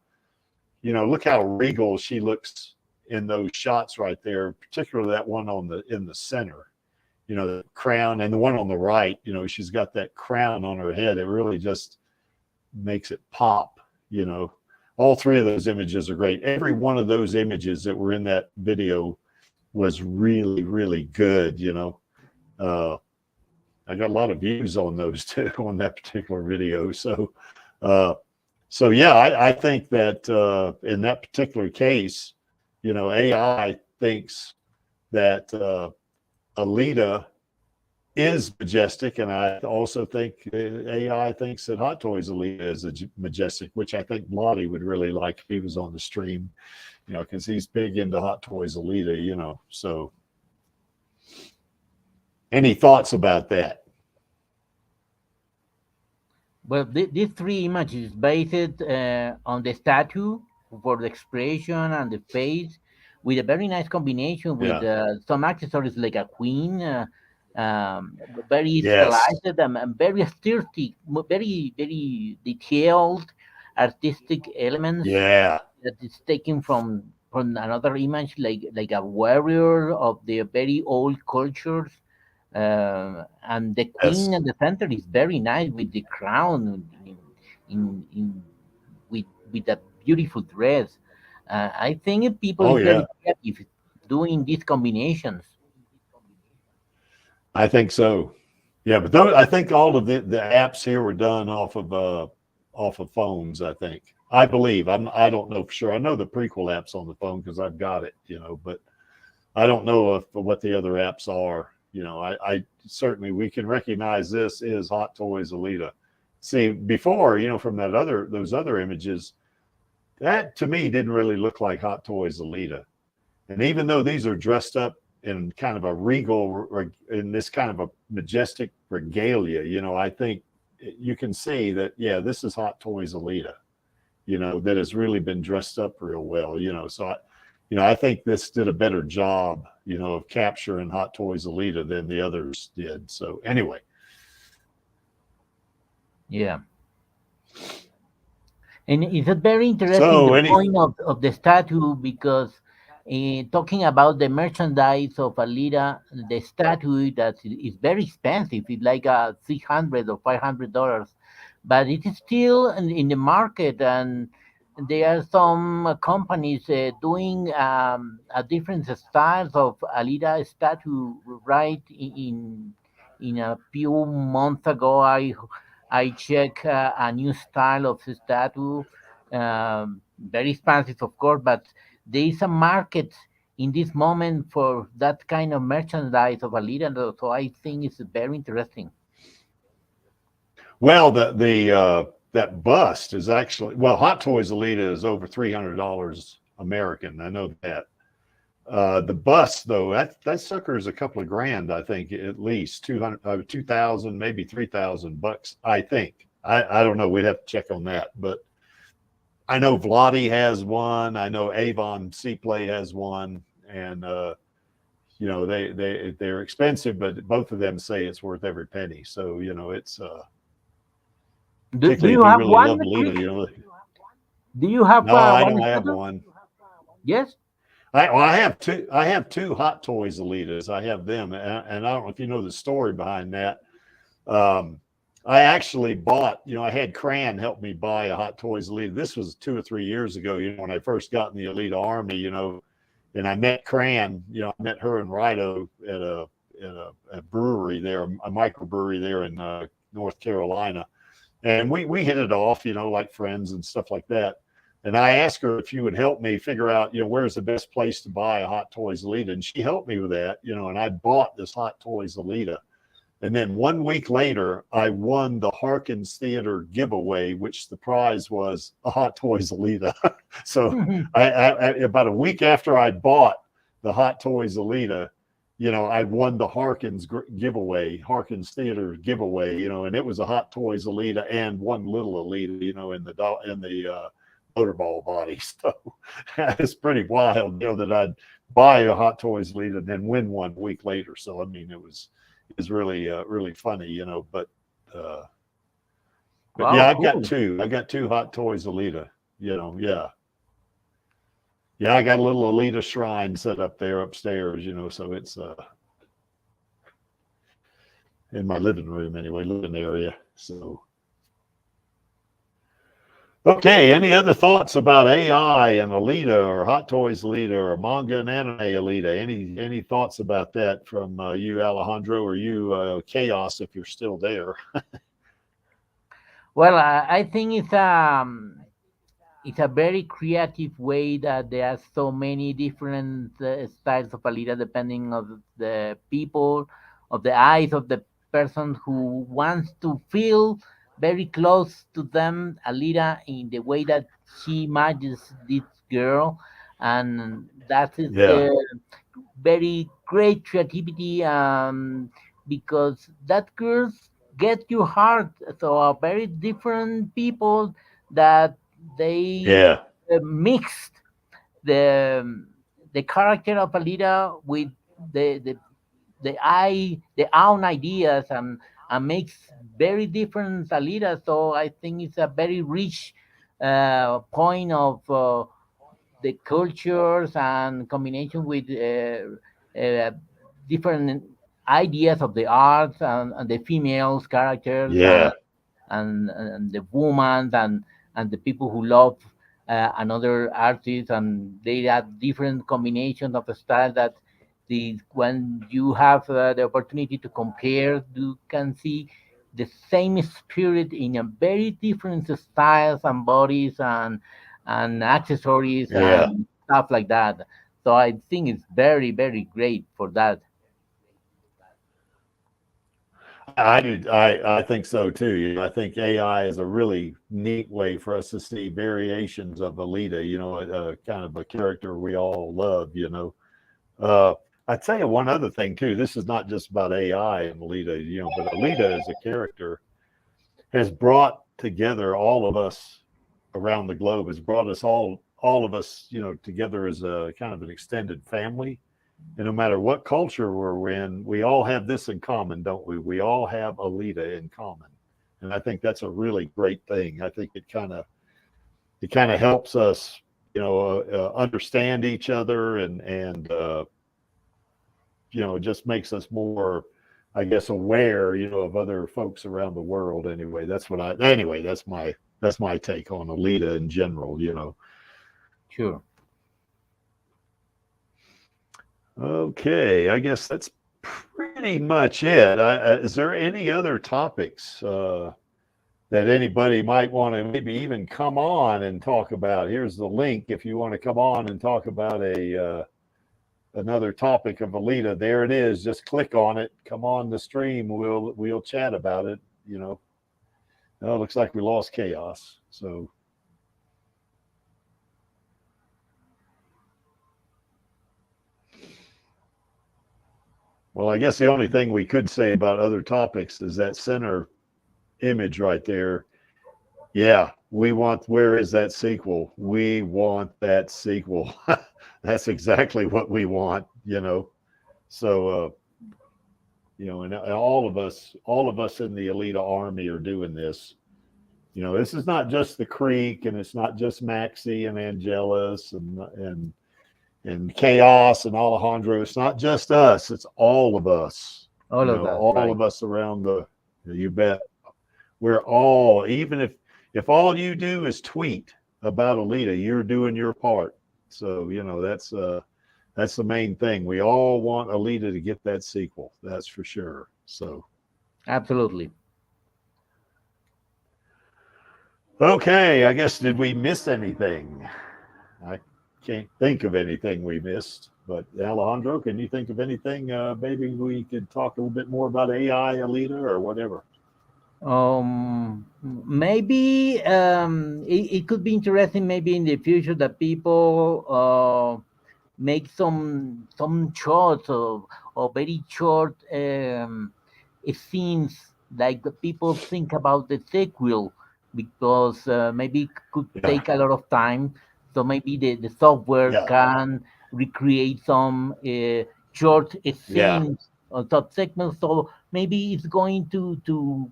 regal she looks in those shots right there, particularly that one in the center. The crown, and the one on the right, she's got that crown on her head. It really just makes it pop. All three of those images are great. Every one of those images that were in that video was really, really good. I got a lot of views on those too, on that particular video. So yeah, I think that in that particular case, AI thinks that Alita is majestic, and I also think AI thinks that Hot Toys Alita is majestic, which I think Lottie would really like if he was on the stream, because he's big into Hot Toys Alita, So, any thoughts about that? Well, these three images based on the statue for the expression and the face, with a very nice combination with some accessories like a queen, very stylized and very artistic, very, very detailed artistic elements. Yeah. That is taken from from another image, like a warrior of the very old cultures. And the queen Yes. at the center is very nice with the crown in with a beautiful dress. I think people Oh is yeah. very creative doing these combinations. I think so. Yeah, but those, I think all of the apps here were done off of phones. I think. I believe. I don't know for sure. I know the prequel app's on the phone because I've got it. But I don't know what the other apps are. I certainly we can recognize this is Hot Toys Alita. See, before, from those other images, that to me didn't really look like Hot Toys Alita. And even though these are dressed up in kind of a regal, in this kind of a majestic regalia, I think you can see that, yeah, this is Hot Toys Alita, that has really been dressed up real well, So, I think this did a better job, of capturing Hot Toys Alita than the others did. So anyway. Yeah. And it's a very interesting So the point of the statue because talking about the merchandise of Alita, the statue that is very expensive. It's like $300 or $500, but it is still in the market, and there are some companies doing a different styles of Alita statue. Right in a few months ago, I check a new style of statue, very expensive, of course, but there is a market in this moment for that kind of merchandise of Alita. So I think it's very interesting. Well, that bust is actually Hot Toys Alita is over $300 American. I know that. The bust though, that sucker is a couple of grand, I think, at least 2,000, maybe $3,000. I think. I don't know. We'd have to check on that, but I know Vladi has one. I know Avon Seaplay has one, and they're expensive, but both of them say it's worth every penny. So it's Do particularly you if you have really one, love Alita, Chris? Do you have No, I one don't have statue? one. Yes. I have two. I have two Hot Toys Alitas. I have them, and I don't know if you know the story behind that. I actually bought. I had Cran help me buy a Hot Toys Alita. This was 2 or 3 years ago. When I first got in the Alita Army. And I met Cran. I met her and Rido at a brewery there, a microbrewery there in North Carolina, and we hit it off. Like friends and stuff like that. And I asked her if you would help me figure out, where's the best place to buy a Hot Toys Alita. And she helped me with that, and I bought this Hot Toys Alita. And then 1 week later, I won the Harkins Theater giveaway, which the prize was a Hot Toys Alita. So I about a week after I bought the Hot Toys Alita, I won the Harkins giveaway, Harkins Theater giveaway, and it was a Hot Toys Alita and one little Alita, in the motorball body. So it's pretty wild, that I'd buy a Hot Toys Alita and then win one a week later. So I mean, it was really really funny, but Wow, yeah, I've cool. got two Hot Toys Alita, yeah, I got a little Alita shrine set up there upstairs, so it's in my living room anyway, living area. So okay, any other thoughts about AI and Alita or Hot Toys Alita or manga and anime Alita? Any thoughts about that from you, Alejandro, or you, Chaos, if you're still there? Well, I think it's a very creative way that there are so many different styles of Alita depending of the people, of the eyes of the person who wants to feel very close to them, Alita, in the way that she imagines this girl, and that is Yeah, very great creativity because that girls get your heart. So are very different people that they yeah, mixed the character of Alita with the the the own ideas and makes very different Alita. So I think it's a very rich point of the cultures and combination with different ideas of the art and the females characters Yeah. and the women and the people who love another artist, and they have different combinations of style that when you have the opportunity to compare, you can see the same spirit in a very different styles and bodies and accessories Yeah. and stuff like that. So I think it's very, very great for that. I do. I think so too. I think AI is a really neat way for us to see variations of Alita. Kind of a character we all love. Uh, I'd tell you one other thing too. This is not just about AI and Alita. But Alita as a character has brought together all of us around the globe. Has brought us all of us, together as a kind of an extended family. And no matter what culture we're in, we all have this in common, don't we? We all have Alita in common, and I think that's a really great thing. I think it kind of helps us, understand each other, and it just makes us more, I guess, aware, of other folks around the world. Anyway, that's my take on Alita in general. Sure. Okay, I guess that's pretty much it. Is there any other topics that anybody might want to maybe even come on and talk about? Here's the link if you want to come on and talk about another topic of Alita. There it is. Just click on it. Come on the stream. We'll chat about it. Oh, it looks like we lost Chaos. So. Well, I guess the only thing we could say about other topics is that center image right there. Yeah, where is that sequel? We want that sequel. That's exactly what we want, So, and all of us in the Alita army are doing this. This is not just the Creek, and it's not just Maxie and Angelus and Chaos and Alejandro. It's not just us, it's all of us. All of us. All right. of us around you bet. We're all, even if all you do is tweet about Alita, you're doing your part. So, that's the main thing. We all want Alita to get that sequel. That's for sure. So Absolutely. okay, I guess, did we miss anything? I can't think of anything we missed, but Alejandro, can you think of anything? Maybe we could talk a little bit more about AI, Alita, or whatever. Maybe it could be interesting maybe in the future that people make some shorts or very short scenes, like the people think about the sequel, because maybe it could take a lot of time. So maybe the software can recreate some short scenes or sub segments. So maybe it's going to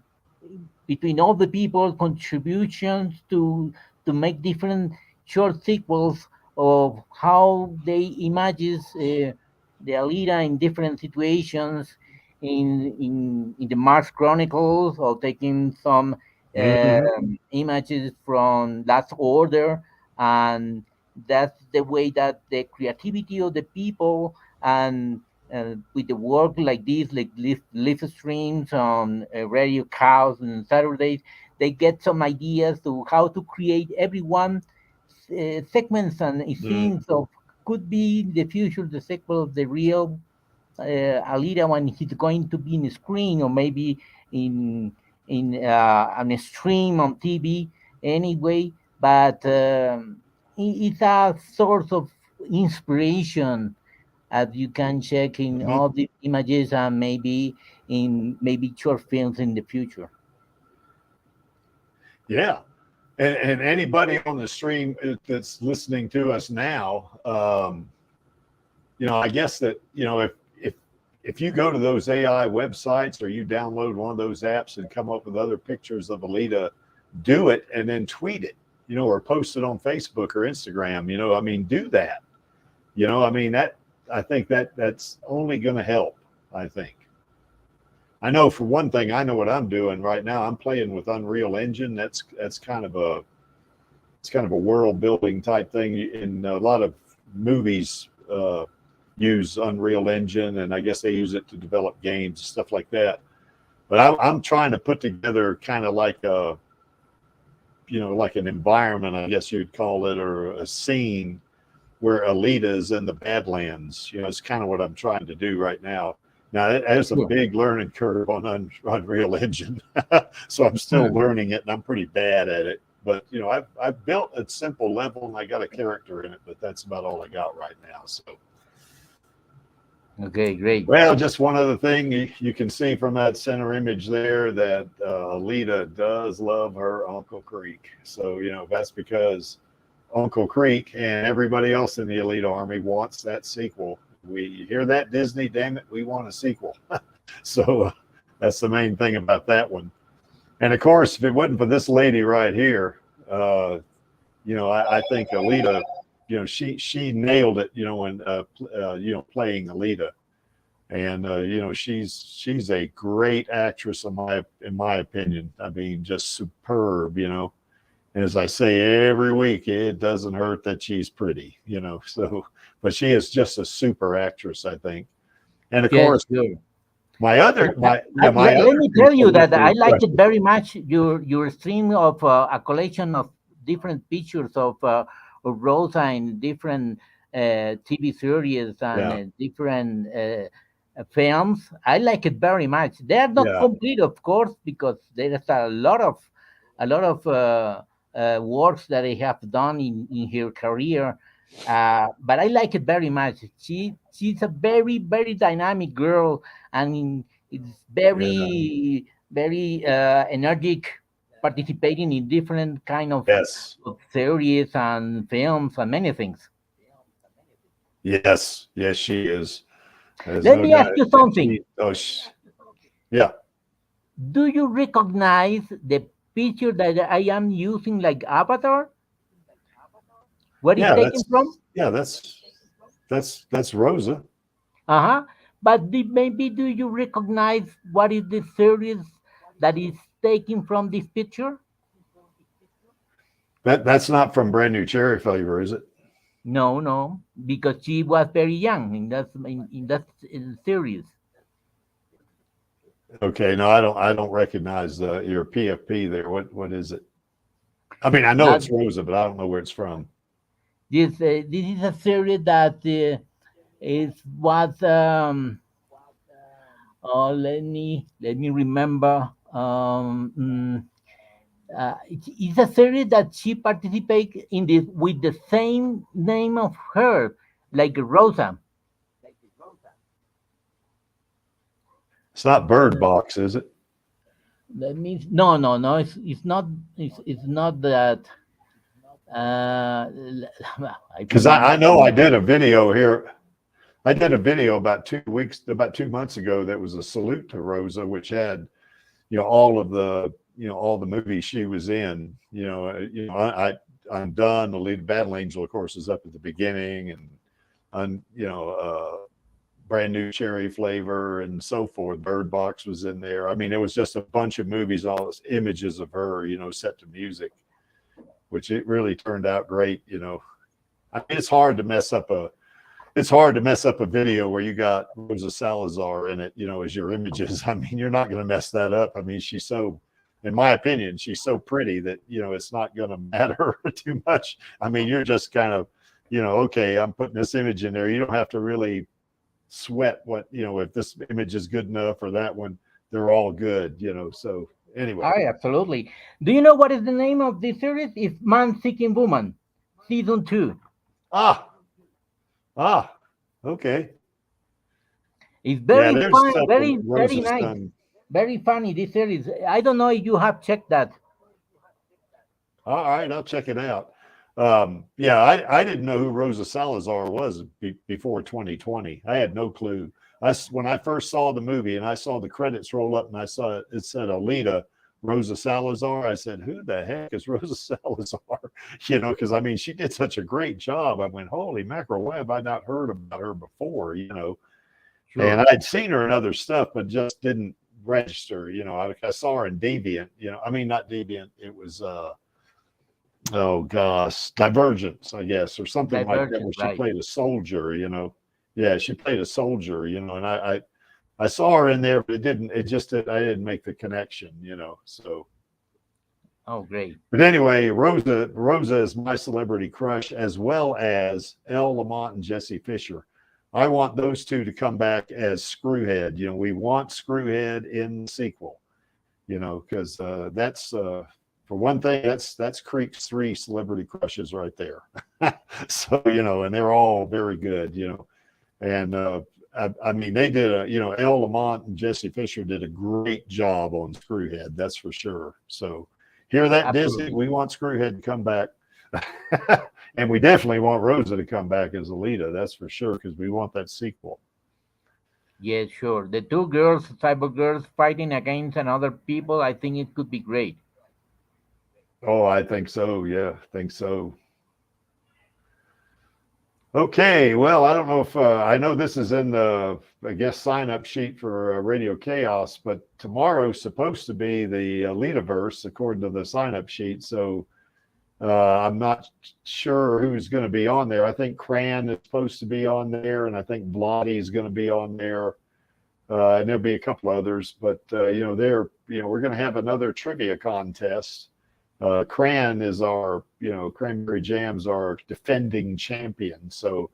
between all the people contributions to make different short sequels of how they imagine the Alita in different situations in the Mars Chronicles, or taking some images from Last Order, and that's the way that the creativity of the people and with the work like this, like live streams on Radio Cows and Saturdays, they get some ideas to how to create everyone segments and scenes of could be in the future the sequel of the real Alita when he's going to be in the screen, or maybe in on a stream on TV anyway. But it's a source of inspiration, as you can check in all the images and maybe in maybe short films in the future. Yeah. And anybody on the stream that's listening to us now, I guess that, if you go to those AI websites, or you download one of those apps and come up with other pictures of Alita, do it and then tweet it. you know, or post it on Facebook or Instagram. You know, I mean, do that. You know, I mean, I think that's only going to help. I think. I know for one thing, I know what I'm doing right now. I'm playing with Unreal Engine. That's kind of a world building type thing. In a lot of movies use Unreal Engine, and I guess they use it to develop games, stuff like that. But I'm trying to put together kind of like a, you know, like an environment, I guess you'd call it, or a scene where Alita is in the Badlands. You know, it's kind of what I'm trying to do right now. Now, there's a big learning curve on Unreal Engine, so I'm still learning it, and I'm pretty bad at it. But you know, I've built a simple level, and I got a character in it, but that's about all I got right now. So, okay, great. well, just one other thing you can see from that center image there that Alita does love her Uncle Creek. So you know, that's because Uncle Creek and everybody else in the Alita Army wants that sequel. We hear that, Disney, damn it, we want a sequel. So that's the main thing about that one. And of course, if it wasn't for this lady right here, you know, I think Alita, you know, she nailed it, you know, when you know, playing Alita. And you know, she's a great actress in my opinion. I mean, just superb, you know. As I say every week, it doesn't hurt that she's pretty, you know. So, but she is just a super actress, I think. And of course, Sure. let me tell you that I liked it very much. Your stream of a collection of different pictures of Rosa in different TV series and different films. I like it very much. They are not complete, of course, because there is a lot of works that I have done in her career. But I like it very much. She's a very, very dynamic girl, and it's very energetic, participating in different kind of series and films and many things. Yes, she is. Let me ask you something. Yeah. Do you recognize the picture that I am using like avatar? Where is taken from? Yeah, that's Rosa. But maybe do you recognize what is the series that is taken from this picture? That's not from Brand New Cherry Flavor, is it? No, because she was very young in that series. Okay, no, I don't recognize your PFP there. What is it? I mean, I know it's Rosa, but I don't know where it's from. This is a series that was let me remember. It's a series that she participates in this with the same name of her, like Rosa. It's not Bird Box, is it? That means no. It's not. It's not that. Because I know I did a video here. I did a video about 2 months ago that was a salute to Rosa, which had, you know, all the movies she was in. I'm done. Alita Battle Angel, of course, is up at the beginning, and Brand New Cherry Flavor and so forth. Bird Box was in there. I mean, it was just a bunch of movies, all this images of her, you know, set to music, which it really turned out great. You know, I mean, it's hard to mess up a video where you got Rosa Salazar in it, you know, as your images. I mean, you're not going to mess that up. I mean, she's so, in my opinion, she's so pretty that, you know, it's not going to matter too much. I mean, you're just kind of, you know, okay, I'm putting this image in there. You don't have to really sweat what, you know, if this image is good enough or that one. They're all good, you know. So anyway. Absolutely. Do you know what is the name of this series? It's Man Seeking Woman, season 2. Okay. It's very fun, very nice, done. Very funny. This series. I don't know if you have checked that. All right, I'll check it out. I didn't know who Rosa Salazar was before 2020. I had no clue. When I first saw the movie and I saw the credits roll up and I saw it said Alita, Rosa Salazar. I said, who the heck is Rosa Salazar? You know, because I mean, she did such a great job. I went, holy mackerel, why have I not heard about her before? You know, Sure. and I'd seen her in other stuff, but just didn't register. You know, I saw her in Deviant. You know, I mean, not Deviant. It was oh gosh, Divergence, I guess, or something like that, where she played a soldier. You know, yeah, she played a soldier. You know, and I saw her in there, but I didn't make the connection, you know, so. Oh, great. But anyway, Rosa is my celebrity crush, as well as Elle Lamont and Jesse Fisher. I want those two to come back as Screwhead. You know, we want Screwhead in the sequel, you know, because that's, for one thing, that's Creek's 3 celebrity crushes right there. So, you know, and they're all very good, you know, and, I mean, they did you know, Elle Lamont and Jesse Fisher did a great job on Screwhead, that's for sure. So, hear that, Absolutely. Disney? We want Screwhead to come back. And we definitely want Rosa to come back as Alita, that's for sure, because we want that sequel. Yeah, sure. The 2 girls, cyber girls, fighting against another people, I think it could be great. Oh, I think so. Yeah, I think so. Okay, well, I don't know if I know this is in the, I guess, sign-up sheet for Radio Chaos, but tomorrow's supposed to be the Alitaverse according to the sign-up sheet. So I'm not sure who's going to be on there. I think Cran is supposed to be on there, and I think Blotty is going to be on there, and there'll be a couple others. But you know, we're going to have another trivia contest. Cran is our, you know, KranberriJam's our defending champion. So,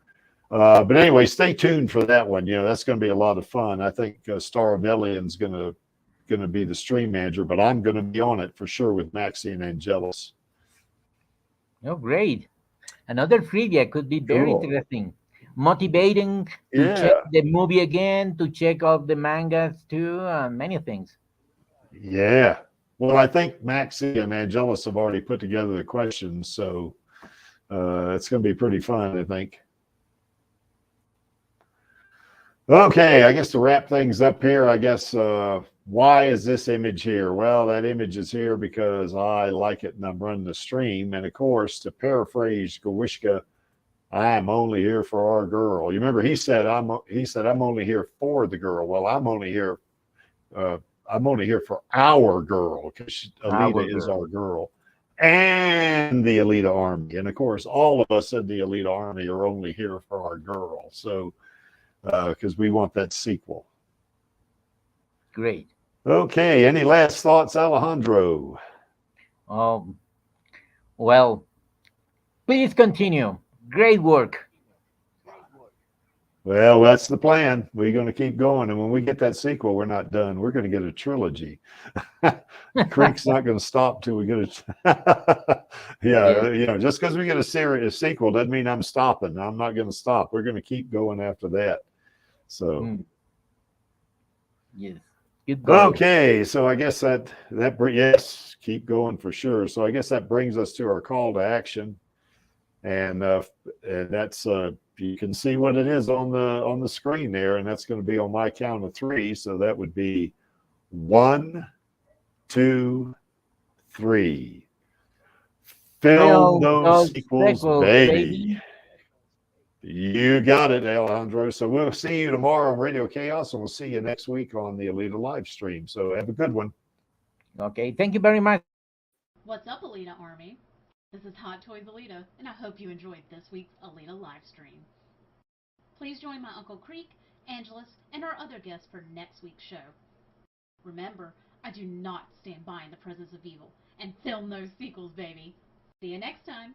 but anyway, stay tuned for that one. You know, that's going to be a lot of fun. I think Star of Elian's going to be the stream manager, but I'm going to be on it for sure with Maxie and Angelus. Oh, great. Another trivia could be very interesting. Motivating to check the movie again, to check out the mangas too, many things. Yeah. Well, I think Maxie and Angelus have already put together the questions, so it's going to be pretty fun, I think. Okay, I guess to wrap things up here, I guess, why is this image here? Well, that image is here because I like it and I'm running the stream. And of course, to paraphrase Gowishka, I am only here for our girl. You remember he said I'm only here for the girl. Well, I'm only here for our girl, because Alita is our girl, and the Alita Army. And of course, all of us in the Alita Army are only here for our girl. So, because we want that sequel. Great. Okay. Any last thoughts, Alejandro? Well, please continue. Great work. Well, that's the plan. We're going to keep going. And when we get that sequel, we're not done. We're going to get a trilogy. Creek's not going to stop till we get it. Yeah, you know, just because we get a sequel doesn't mean I'm stopping. I'm not going to stop. We're going to keep going after that. So, yes. Okay. So I guess yes, keep going for sure. So I guess that brings us to our call to action. And that's you can see what it is on the screen there, and that's going to be on my count of 3. So that would be 1, 2, 3. Film those sequels, baby. You got it, Alejandro. So we'll see you tomorrow on Radio Chaos, and we'll see you next week on the Alita Livestream. So have a good one. Okay, thank you very much. What's up, Alita Army? This is Hot Toys Alita, and I hope you enjoyed this week's Alita Livestream. Please join my Uncle Creek, Angelus, and our other guests for next week's show. Remember, I do not stand by in the presence of evil, and film those sequels, baby. See you next time.